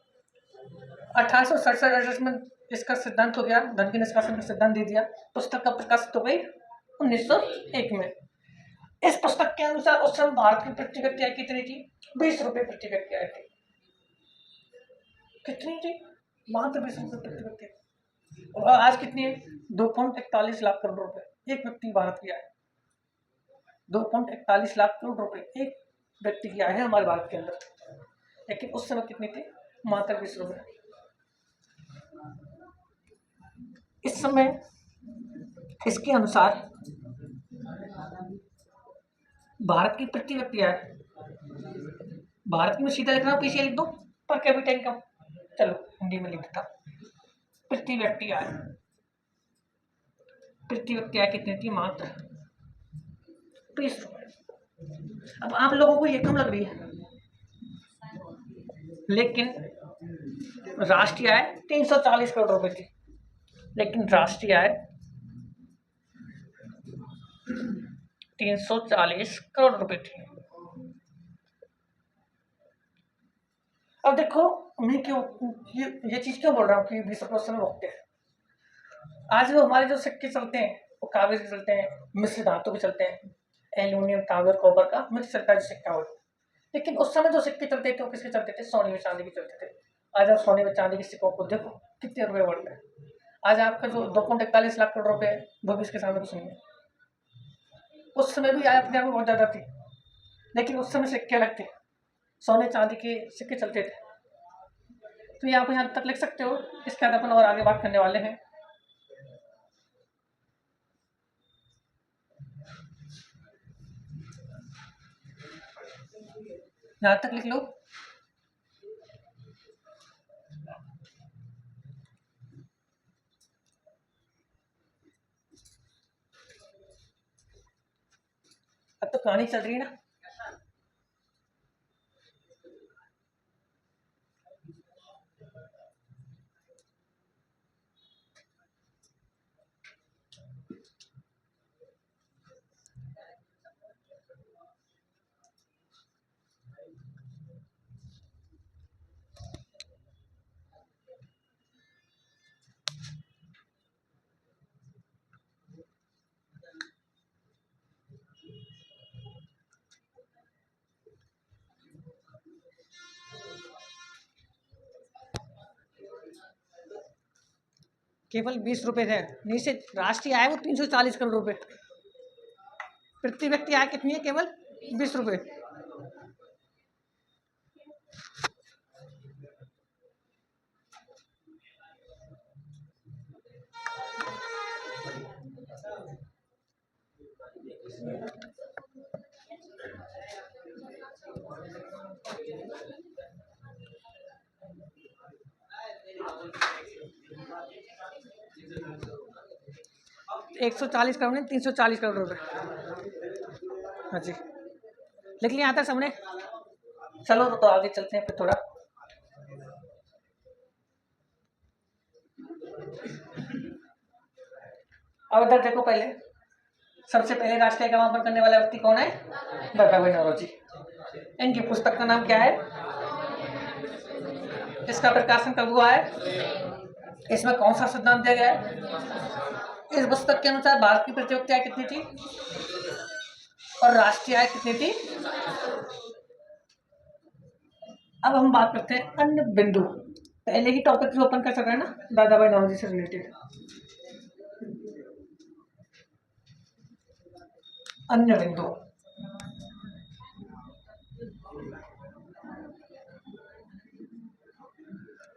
1867-68 में इसका सिद्धांत हो गया, धन के निष्कासन का सिद्धांत दे दिया। पुस्तक का प्रकाशित हो गई 1901 में। इस पुस्तक के अनुसार उस समय भारत की प्रति व्यक्ति आय कितनी थी? 20 रुपए प्रति व्यक्ति आय थी। कितनी थी? मात्र 20 रुपए प्रति व्यक्ति। और आज कितनी है? 2.41 लाख करोड़ रुपए एक व्यक्ति भारत की आय। 2.41 लाख करोड़ रुपए एक व्यक्ति की आय है हमारे भारत के अंदर, लेकिन उस समय कितनी थी? मात्र 20 रुपए। इस समय इसके अनुसार भारत की प्रति व्यक्ति आय, भारत की मैं सीधा लिख रहा हूँ, पीछे लिख दो पर कैपिटा इनकम, चलो हिंदी में लिख देता। प्रति व्यक्ति आय, प्रति व्यक्ति आय कितनी थी? मात्र 20 रुपए। अब आप लोगों को ये कम लग रही है, लेकिन राष्ट्रीय आय 340 करोड़ रुपए थी, लेकिन राष्ट्रीय आय 340 करोड़ रुपए थी। अब देखो मैं क्यों ये चीज क्यों बोल रहा हूँ कि 20 रुपये उस समय वक्त है। आज वो हमारे जो सिक्के चलते हैं वो कागज के चलते हैं, मिश्र धातु के चलते हैं, एल्यूमिनियम, तांबे, कॉपर का मिक्स चलता है जो सिक्का हो। लेकिन उस समय जो सिक्के चलते थे वो किसके चलते थे? सोने व चांदी के चलते थे। आज आप सोने व चांदी के सिक्कों को देखो कितने रुपए बढ़ गए। आज आपका जो 2.41 लाख करोड़ रुपए है वो भी इसके सामने कुछ नहीं है। उस समय भी आय अपने आप में बहुत ज्यादा थी, लेकिन उस समय सिक्के अलग थे, सोने चांदी के सिक्के चलते थे। तो ये आप यहाँ तक लिख सकते हो। इसके बाद अपन और आगे बात करने वाले हैं। यहाँ तक लिख लो। अब तो कहानी चल रही है ना। केवल 20 रुपए थे, नीचे राष्ट्रीय आय वो 340 करोड़ रुपए, प्रति व्यक्ति आय कितनी है? केवल 20 रुपए। 140 करोड़ नहीं, 340 करोड़ रुपए। हाँ जी, लिख लिया आता सामने। चलो तो आगे चलते हैं फिर थोड़ा। अब इधर देखो, पहले सबसे पहले राष्ट्रीय समापन करने वाला व्यक्ति कौन है? दादा भाई नौरोजी। इनकी पुस्तक का नाम क्या है? इसका प्रकाशन कब हुआ है? इसमें कौन सा सिद्धांत दिया गया है? इस पुस्तक के अनुसार भारत की प्रति आय कितनी थी और राष्ट्रीय आय कितनी थी? अब हम बात करते हैं अन्य बिंदु। पहले ही टॉपिक जो ओपन कर सक रहे हैं ना, दादा भाई नौरोजी से रिलेटेड। अन्य बिंदु,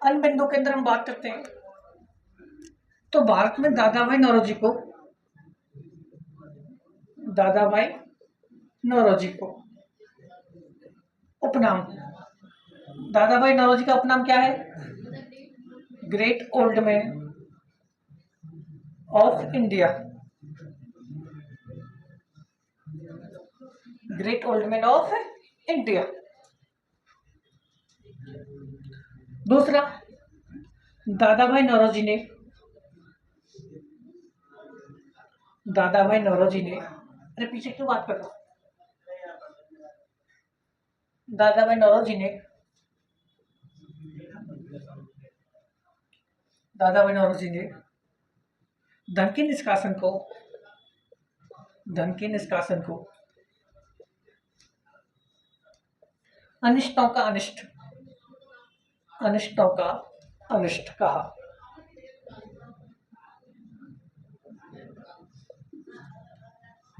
अन्य बिंदु के अंदर हम बात करते हैं तो भारत में दादा भाई नौरोजी को, दादा भाई नौरोजी को उपनाम, दादा भाई नौरोजी का उपनाम क्या है? Great old man of India. Great old man of India. दूसरा, दादा भाई नौरोजी ने, दादा भाई नौरोजी ने, अरे पीछे क्यों बात कर रहा हूं? दादा भाई नौरोजी ने, दादा भाई नौरोजी ने धन के निष्कासन को, धन के निष्कासन को अनिष्टों का अनिष्ट, अनिष्टों का अनिष्ट कहा।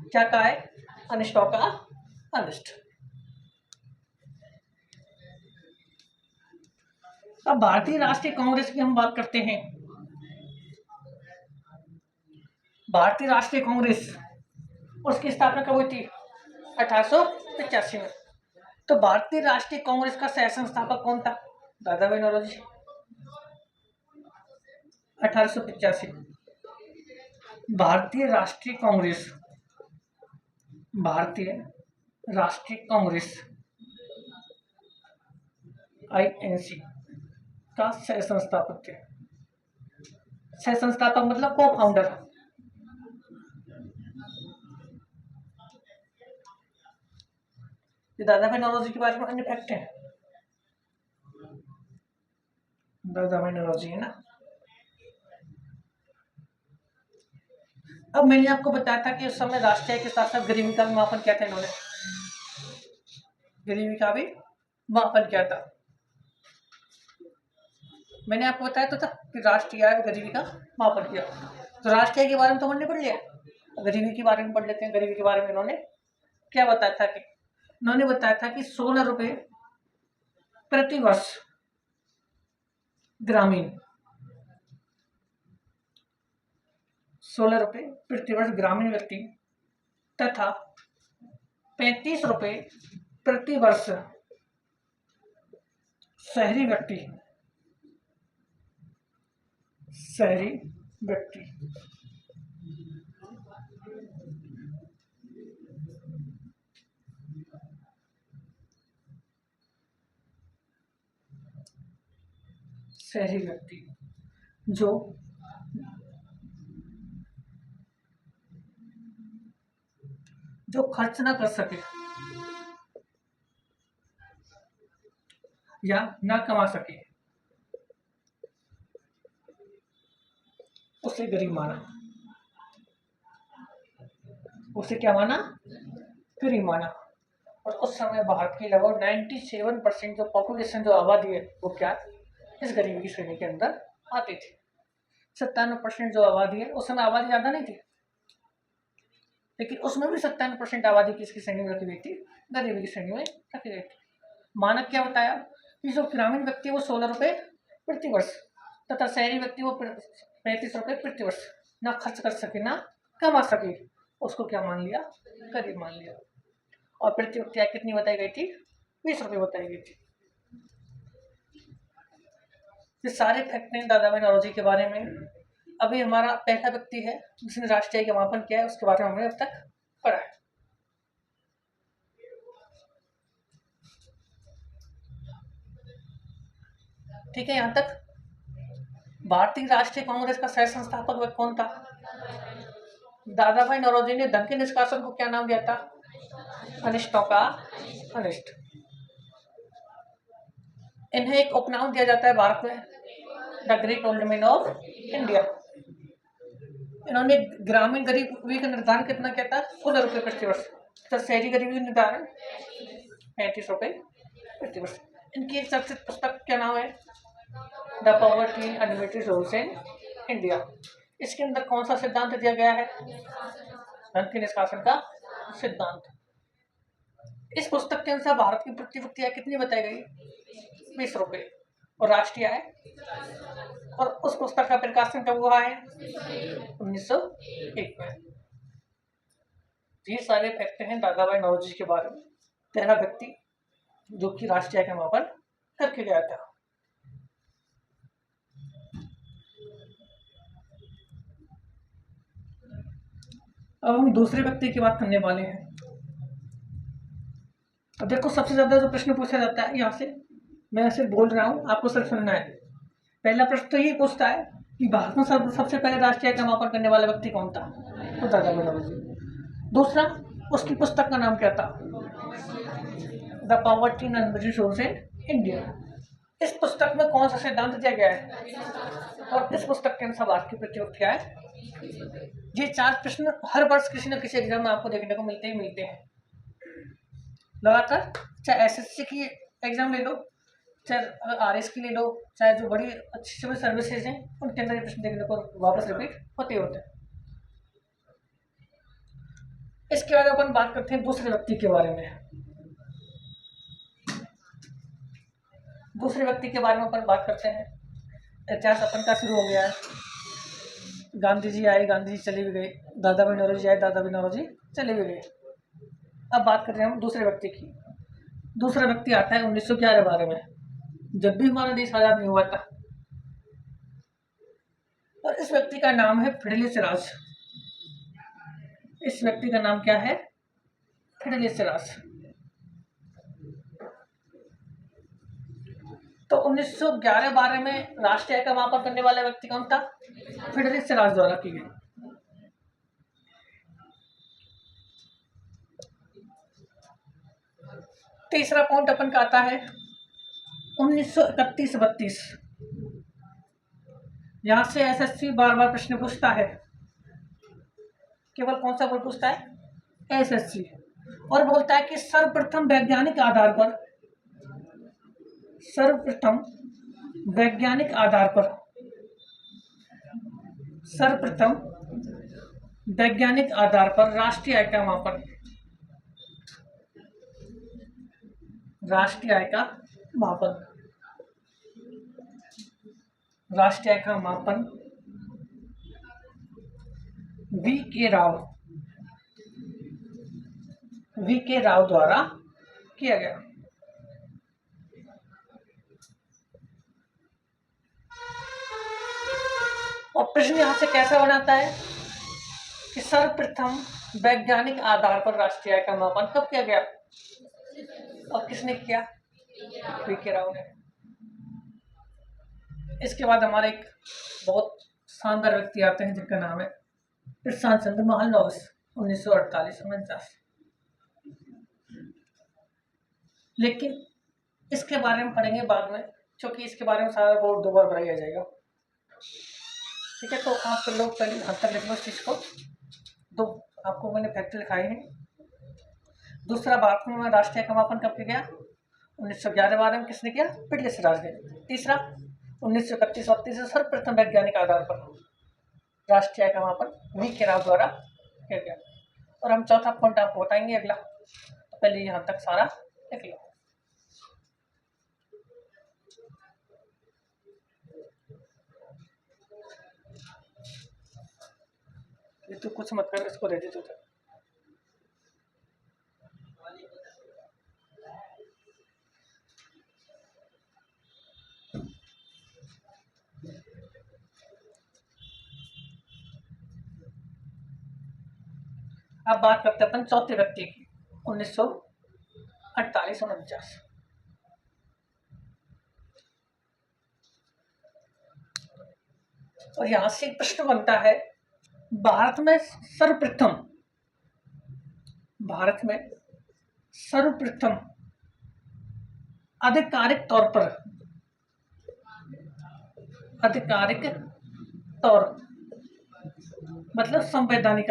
क्या कहा है? अनिष्टों का अनिष्ट। अब भारतीय राष्ट्रीय कांग्रेस की हम बात करते हैं। भारतीय राष्ट्रीय कांग्रेस, उसकी स्थापना कब हुई थी? 1885 में। तो भारतीय राष्ट्रीय कांग्रेस का सह संस्थापक कौन था? दादा भाई नौरोजी। 1885। भारतीय राष्ट्रीय कांग्रेस, भारतीय राष्ट्रीय कांग्रेस INC का सह संस्थापक थे। सह संस्थापक मतलब को फाउंडर। दादा भाई नौरोजी के बारे में अन्य फैक्ट है। दादा भाई नौरोजी है ना। अब मैंने आपको बताया था कि उस समय राष्ट्रीय के साथ साथ गरीबी का भी मापन किया था इन्होंने। गरीबी का भी मापन किया था। मैंने आपको बताया तो था कि राष्ट्रीय आय गरीबी का मापन किया। तो राष्ट्रीय के बारे में तो हमने पढ़ लिया, गरीबी के बारे में पढ़ लेते हैं। गरीबी के बारे में इन्होंने क्या बताया था कि उन्होंने बताया था कि 16 रुपए प्रति वर्ष ग्रामीण, 16 रुपए प्रति वर्ष ग्रामीण व्यक्ति तथा 35 रुपए प्रति वर्ष शहरी व्यक्ति, शहरी व्यक्ति शहरी व्यक्ति जो खर्च ना कर सके या ना कमा सके उसे गरीब माना। उसे क्या माना? गरीब माना। और उस समय भारत की लगभग 97% जो पॉपुलेशन, जो आबादी है, वो क्या इस गरीबी की श्रेणी के अंदर आती थी। 97% जो आबादी है, उस समय आबादी ज्यादा नहीं थी, लेकिन उसमें भी 97% आबादी किसकी श्रेणी में रखी गई थी? गरीबी की श्रेणी में रखी गई थी। मानक क्या बताया कि जो ग्रामीण व्यक्ति वो 16 रुपए प्रति वर्ष तथा शहरी व्यक्ति वो 35 रुपए प्रति वर्ष ना खर्च कर सके ना कमा सके, उसको क्या मान लिया? गरीब मान लिया। और प्रति व्यक्ति आय कितनी बताई गई थी? 20 रुपए बताई गई थी। ये सारे फैक्ट हैं दादा भाई नौरोजी के बारे में। अभी हमारा पहला व्यक्ति है जिसने राष्ट्रीय का मापन किया है, उसके बारे में हमने अब तक पढ़ा है। ठीक है, यहाँ तक। भारतीय राष्ट्रीय कांग्रेस का सह संस्थापक कौन था? दादा भाई नौरोजी ने धन के निष्कासन को क्या नाम दिया था? अनिष्टों का अनिष्ट। इन्हें एक उपनाम दिया जाता है भारत में, the great old man of India. इन्होंने ग्रामीण गरीबी का निर्धारण कितना किया था? 16 रुपये प्रति वर्ष। तो शहरी गरीबी निर्धारण 35 रुपये प्रति वर्ष। इनकी एक चर्चित पुस्तक क्या नाम है? The poverty and rules in India. इसके अंदर कौन सा सिद्धांत दिया गया है? धन के निष्कासन का सिद्धांत। इस पुस्तक के अनुसार भारत की प्रति व्यक्ति आय कितनी बताई गई? 20 रुपये। और राष्ट्रीय आय, और उस पुस्तक का प्रकाशन कब हुआ है? 1901 में। ये सारे फैक्ट हैं दादा भाई नौरोजी के बारे में, पहला व्यक्ति जो कि राष्ट्रीय आय का मापन करके गया था। अब हम दूसरे व्यक्ति की बात करने वाले हैं। अब देखो, सबसे ज्यादा जो प्रश्न पूछा जाता है, यहाँ से मैं ऐसे बोल रहा हूँ, आपको सिर्फ सुनना है। पहला प्रश्न तो ये पूछता है कि भारत में सबसे पहले राष्ट्रीय आय का मापन करने वाला व्यक्ति कौन था? तो दादा भाई नौरोजी। दूसरा, उसकी पुस्तक का नाम क्या था? The poverty and rules in India. इस पुस्तक में कौन सा सिद्धांत दिया गया है? और इस पुस्तक के अनुसार भारत की प्रति व्यक्ति आय। ये 4 प्रश्न हर वर्ष किसी न किसी एग्जाम में आपको देखने को मिलते हैं लगातार। चाहे एसएससी की एग्जाम ले लो, चाहे आरएस की ले लो, चाहे जो बड़ी अच्छी सिविल सर्विसेज हैं उनके अंदर ये प्रश्न देखने को वापस रिपीट होते हैं। इसके बाद अपन बात करते हैं दूसरे व्यक्ति के बारे में। दूसरे व्यक्ति के बारे में अपन बात करते हैं। इतिहास अपन का शुरू हो गया है। गांधी जी आए, गांधी जी चले भी गए। दादा भाई नौरोजी आए, दादा भाई नौरोजी चले भी गए। अब बात कर रहे हैं हम दूसरे व्यक्ति की। दूसरा व्यक्ति आता है 1911 में, जब भी हमारा देश आजाद नहीं हुआ था। और इस व्यक्ति का नाम है फिडेलिस राज। इस व्यक्ति का नाम क्या है? फिडेलिस राज। तो 1911-12 में राष्ट्रीय आय का मापन करने वाला व्यक्ति कौन था? फिडेलिस राज द्वारा की गई। तीसरा पॉइंट अपन का आता है 1931-32। यहां से एसएससी बार बार प्रश्न पूछता है। केवल कौन सा पूछता है? एसएससी। और बोलता है कि सर्वप्रथम वैज्ञानिक आधार पर राष्ट्रीय आय का मापन वी के राव द्वारा किया गया। और प्रश्न यहां से कैसा बनाता है कि सर्वप्रथम वैज्ञानिक आधार पर राष्ट्रीय आय का मापन कब किया गया? और किसने किया? वी के राव ने। इसके बाद हमारे एक बहुत शानदार व्यक्ति आते हैं जिनका नाम है प्रशांत चंद्र महालनोबिस, 1948-49। लेकिन इसके बारे में पढ़ेंगे बाद में, क्योंकि इसके बारे में सारा बोर्ड 2 बार भराया जाएगा। ठीक है, तो आप लोग पहले हद तक लिख लो इस चीज को। दो आपको मैंने फैक्ट लिखाए हैं। दूसरा, भारत में राष्ट्रीय आय का मापन कब किया गया? 1911-12 में। किसने किया? फिडेलिस राज ने। तीसरा, 1931-32 से सर्वप्रथम वैज्ञानिक आधार पर राष्ट्रीय आय का मापन वी के राव द्वारा किया गया। और हम चौथा पॉइंट आपको बताएंगे अगला। तो पहले यहाँ तक सारा लिख लो। ये तो कुछ मत कर, इसको दे दे तू। अब बात करते हैं अपन चौथे व्यक्ति की, 1948-49। और यहां से एक प्रश्न बनता है, भारत में सर्वप्रथम आधिकारिक तौर मतलब संवैधानिक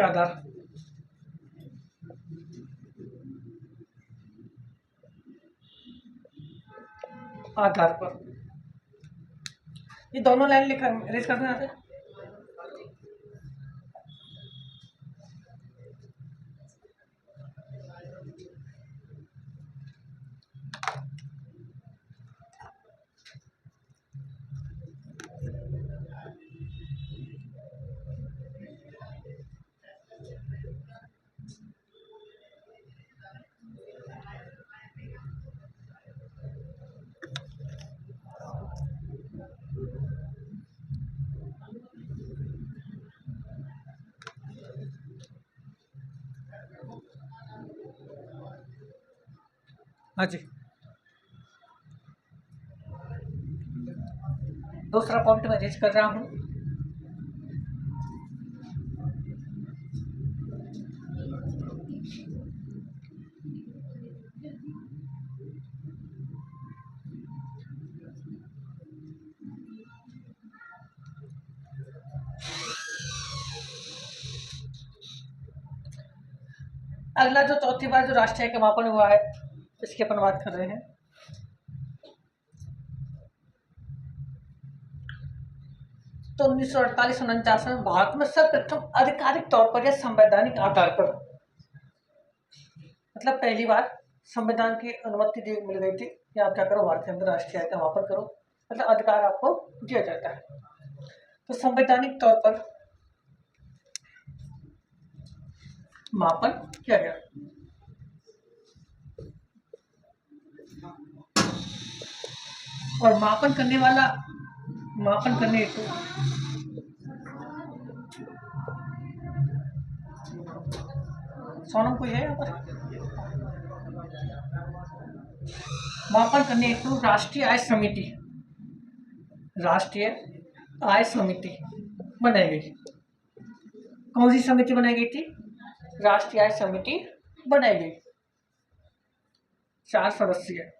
आधार पर, ये दोनों लाइन लिखा रेज कर दो यहाँ से। हाँ जी, दूसरा पॉइंट मैं रेज कर रहा हूं। अगला जो चौथी बार जो राष्ट्रीय का मापन हुआ है, इसकी अपन बात कर रहे हैं। तो 1948-49 में भारत में सर्वप्रथम आधिकारिक तौर पर या संवैधानिक आधार पर, मतलब पहली बार संविधान की अनुमति मिल गई थी कि आप क्या करो, भारत के अंदर राष्ट्रीय आय का मापन करो, मतलब अधिकार आपको दिया जाता है। तो संवैधानिक तौर पर मापन किया गया। और मापन करने हेतु सोनम कोई है यहाँ पर? मापन करने हेतु राष्ट्रीय आय समिति बनाई गई। कौन सी समिति बनाई गई थी? राष्ट्रीय आय समिति बनाई गई, 4 सदस्यीय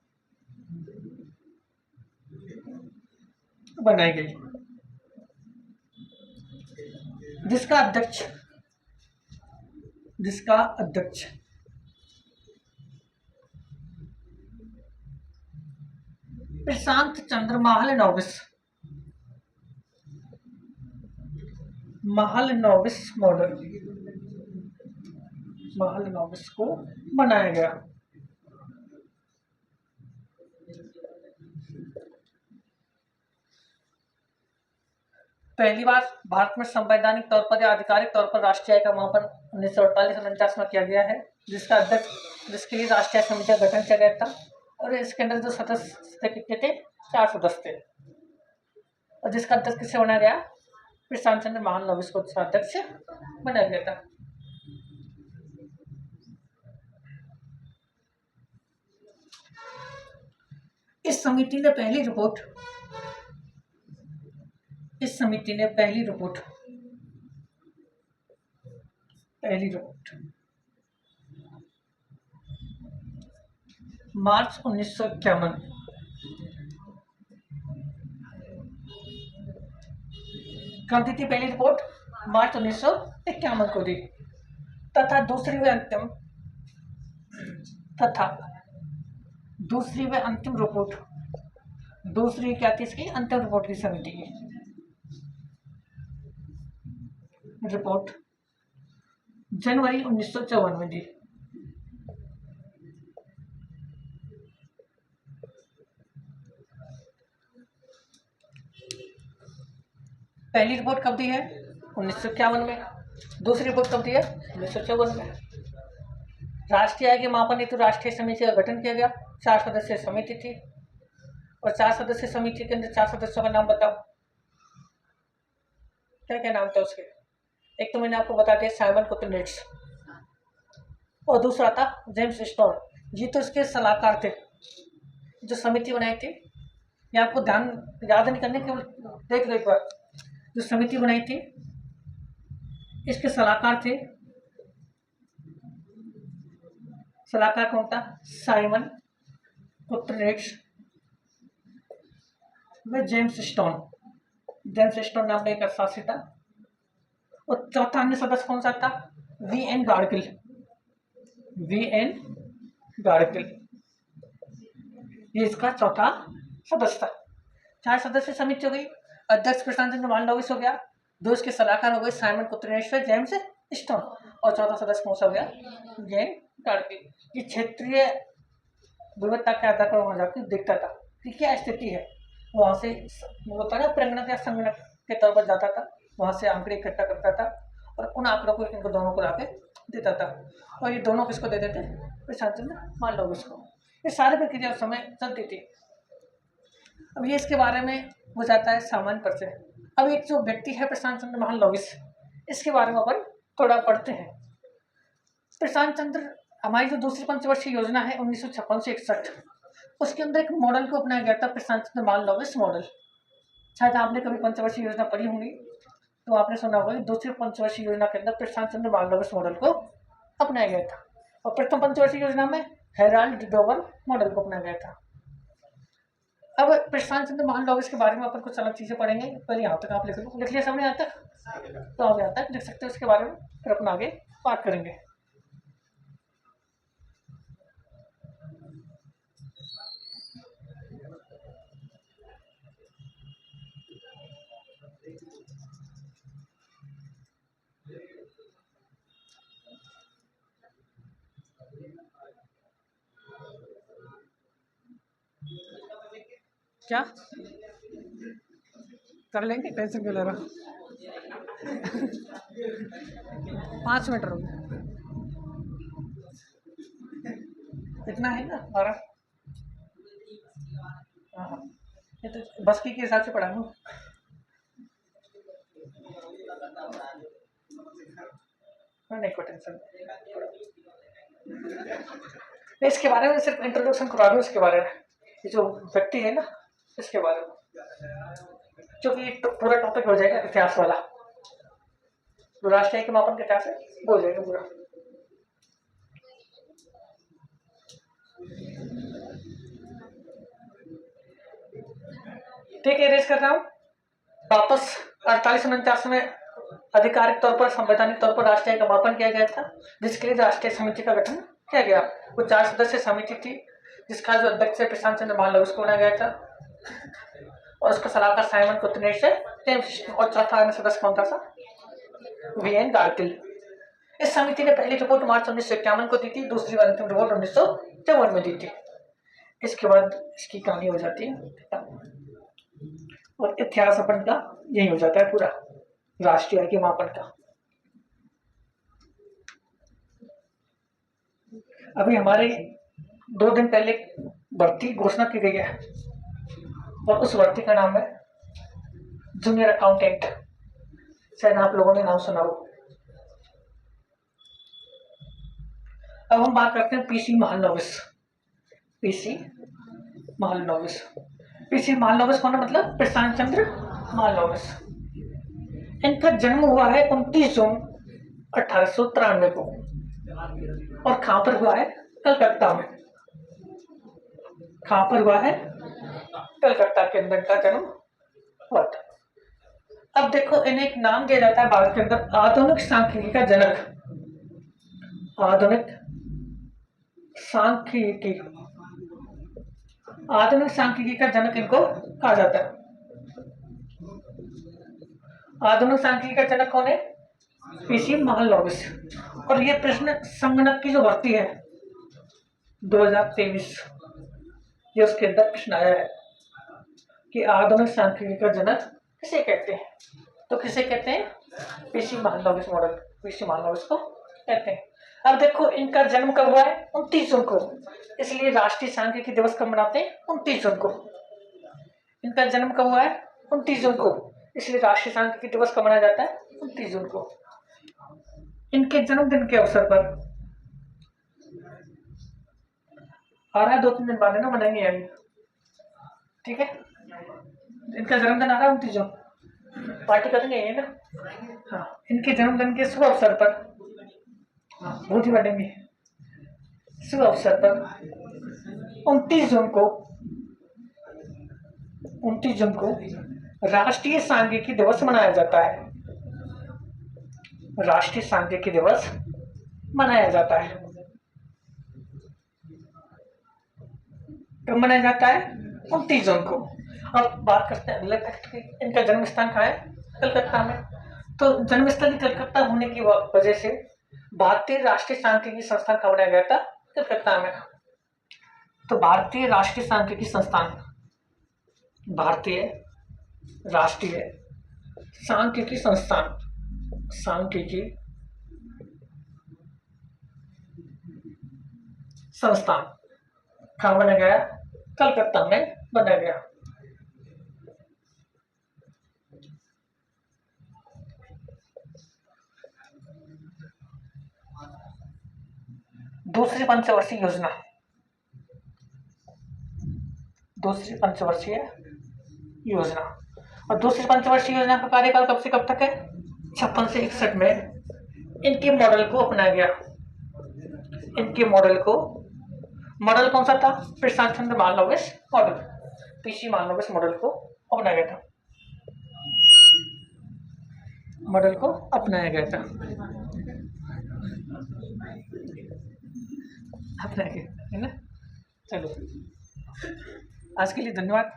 बनाई गई, जिसका अध्यक्ष प्रशांत चंद्र महालनोबिस को बनाया गया। पहली बार भारत में संवैधानिक तौर पर या आधिकारिक तौर पर राष्ट्रीय आय का मापन 1948-49 में किया गया है, जिसके लिए राष्ट्रीय समिति का गठन किया गया था। और इसके अंदर जो सदस्य कितने थे? 4 सदस्य थे। और जिसका अध्यक्ष किसे बनाया गया? प्रशांत चंद्र महालनोबिस को अध्यक्ष बनाया गया था। इस समिति ने पहली रिपोर्ट मार्च 1951 कब दी थी? पहली रिपोर्ट मार्च 1951 को दी। तथा दूसरी व अंतिम रिपोर्ट, दूसरी क्या थी इसकी? अंतिम रिपोर्ट की समिति की रिपोर्ट जनवरी 1954 में दी। पहली रिपोर्ट कब दी है? 1951 में। दूसरी रिपोर्ट कब दी है? 1954 में। राष्ट्रीय आय के मापन हेतु राष्ट्रीय समिति का गठन किया गया। 4 सदस्यीय समिति थी। और 4 सदस्यीय समिति के अंदर 4 सदस्यों का नाम बताओ, क्या क्या नाम था उसके? एक तो मैंने आपको बता दिया, साइमन कुतनेट्स, और दूसरा था जेम्स स्टोन, ये तो इसके सलाहकार थे। जो समिति बनाई थी, ये आपको ध्यान याद नहीं करने, केवल देख लो एक बार। जो समिति बनाई थी, इसके सलाहकार थे, सलाहकार कौन था? साइमन कुतरेक्स व जेम्स स्टोन। जेम्स स्टोन नाम का एक अर्थशास्त्री था। और चौथा अन्य सदस्य कौन सा था? वी.एन. गाडगिल। वी.एन. गाडगिल, ये इसका चौथा सदस्य था। 4 सदस्य समिति हो गई। अध्यक्ष प्रशांत चंद्र मालनोबिस हो गया, 2 इसके सलाहकार हो गए साइमन कुतरेश्वर, जेम्स स्टोन, और चौथा सदस्य कौन सा हो गया? वी.एन. गाडगिल। ये क्षेत्रीय विविधता के आधार पर वहां जाकर देखता था कि क्या स्थिति है। वहां से वो होता ना प्रंगणक या संगणक के तौर पर जाता था, वहां से आंकड़े इकट्ठा करता था और उन आंकड़ों को इनको दोनों को लाके देता था। और ये दोनों किसको देते थे? प्रशांत चंद्र मालनोबिस को। ये सारी प्रक्रिया उस समय चलती थी। अब ये इसके बारे में हो जाता है सामान्य परिचय। अब एक जो व्यक्ति है प्रशांत चंद्र मालनोबिस, इसके बारे में अपन थोड़ा पढ़ते हैं। प्रशांत चंद्र, हमारी जो दूसरी पंचवर्षीय योजना है 1956 से 61, उसके अंदर एक मॉडल को अपनाया गया था, प्रशांत चंद्र मालनोबिस मॉडल। शायद आपने कभी पंचवर्षीय योजना पढ़ी होंगी तो आपने सुना होगा कि दूसरी पंचवर्षीय योजना के अंदर प्रशांत चंद्र मालनोबिस मॉडल को अपनाया गया था। और प्रथम पंचवर्षीय योजना में हेराल्ड डोवर मॉडल को अपनाया गया था। अब प्रशांत चंद्र मालनोबिस के बारे में अपन कुछ अलग चीजें पढ़ेंगे। पहले यहाँ तक आप लिख लो, लिख लिया सबने यहाँ तक? तो आप यहाँ तक लिख सकते हो, उसके बारे में फिर अपन आगे बात करेंगे। क्या कर लेंगे, टेंशन क्यों ले रहा? 5 मिनट रुक, इतना है ना 12। हाँ, ये तो बस की के हिसाब से पढ़ाऊँ। नहीं कोई टेंशन, इसके बारे में सिर्फ इंट्रोडक्शन करवा दूँ इसके बारे में। ये जो व्यक्ति है ना, इसके बारे में, क्योंकि पूरा टॉपिक हो जाएगा इतिहास वाला, जो राष्ट्रीय के मापन के इतिहास है वो हो जाएगा पूरा। ठीक है, रेस कर रहा हूँ वापस। 4849 में आधिकारिक तौर पर, संवैधानिक तौर पर राष्ट्रीय का मापन किया गया था, जिसके लिए राष्ट्रीय समिति का गठन किया गया। वो 4 सदस्य समिति थी, जिसका जो अध्यक्ष है प्रशांत चंद्र मालनोबिस को बनाया गया था, और उसका सलाहकार साइमन कुतरेश है, और चौथा अन्य सदस्य कौन था? वी.एन. गाडगिल। इस समिति ने पहली रिपोर्ट मार्च 1951 को दी थी, दूसरी बार अंतिम रिपोर्ट 1954 में दी थी। इसके बाद इसकी कहानी हो जाती है और इतिहास अपन का यही हो जाता है पूरा, राष्ट्रीय आय के मापन का। अभी हमारे 2 दिन पहले भर्ती घोषणा की गई है, और उस भर्ती का नाम है जूनियर अकाउंटेंट। शायद आप लोगों ने नाम सुना हो। अब हम बात करते हैं PC Mahalanobis. PC Mahalanobis, PC Mahalanobis कौन है? मतलब प्रशांत चंद्र मालनोबिस। इनका जन्म हुआ है 29 जून 1893 को, और कहां पर हुआ है? कलकत्ता में। कहां पर हुआ है? कलकत्ता के अंदर का जन्म हुआ था। अब देखो, इन्हें एक नाम दिया जाता है भारत के अंदर आधुनिक सांख्यिकी का जनक। आधुनिक सांख्यिकी, आधुनिक सांख्यिकी का जनक इनको कहा जाता है। आधुनिक सांख्यिकी का जनक कौन है? पीसी मालनोबिस। और ये प्रश्न संगणक की जो भर्ती है 2023, ये उसके अंदर प्रश्न आया है कि आधुनिक सांख्यिकी का जनक किसे कहते हैं? तो किसे कहते हैं? PC Mahalanobis model, PC Mahalanobis को कहते हैं। अब देखो, इनका जन्म कब हुआ है? 29 जून को, इसलिए राष्ट्रीय सांख्यिकी दिवस कब मनाते हैं? 29 जून को। इनका जन्म कब हुआ है? 29 जून को, इसलिए राष्ट्रीय सांख्यिकी दिवस कब मनाया जाता है? 29 जून को। इनके जन्मदिन के अवसर पर आ रहा है 2-3 दिन बाद है ना, मनाएंगे यार, ठीक है। इनका जन्मदिन आ रहा है 29 जून, पार्टी करेंगे ये ना। हाँ, इनके जन्मदिन के शुभ अवसर पर बहुत ही बढ़ेंगे। शुभ अवसर पर 29 जून को राष्ट्रीय सांख्यिकी दिवस मनाया जाता है। राष्ट्रीय सांख्यिकी दिवस मनाया जाता है। कब मनाया जाता है? 29 जून को। अब बात करते हैं अगले फैक्ट की। इनका जन्म स्थान कहाँ है? कलकत्ता में। तो जन्मस्थली कलकत्ता होने की वजह से भारतीय राष्ट्रीय सांख्यिकी संस्थान कहाँ बनाया गया था? कलकत्ता में। तो भारतीय राष्ट्रीय सांख्यिकी संस्थान, भारतीय राष्ट्रीय सांख्यिकी संस्थान, सांख्यिकी संस्थान कहाँ बनाया गया? कलकत्ता में बनाया गया। दूसरी पंचवर्षीय योजना, दूसरी पंचवर्षीय योजना। और दूसरी पंचवर्षीय योजना का कार्यकाल कब से कब तक है? 56 से 61 में इनके मॉडल को अपनाया गया। इनके मॉडल कौन सा था? प्रशांत चंद्र Mahalanobis model, PC Mahalanobis model को अपनाया गया था। मॉडल को अपनाया गया था, अपनाया गया है ना। चलो, आज के लिए धन्यवाद।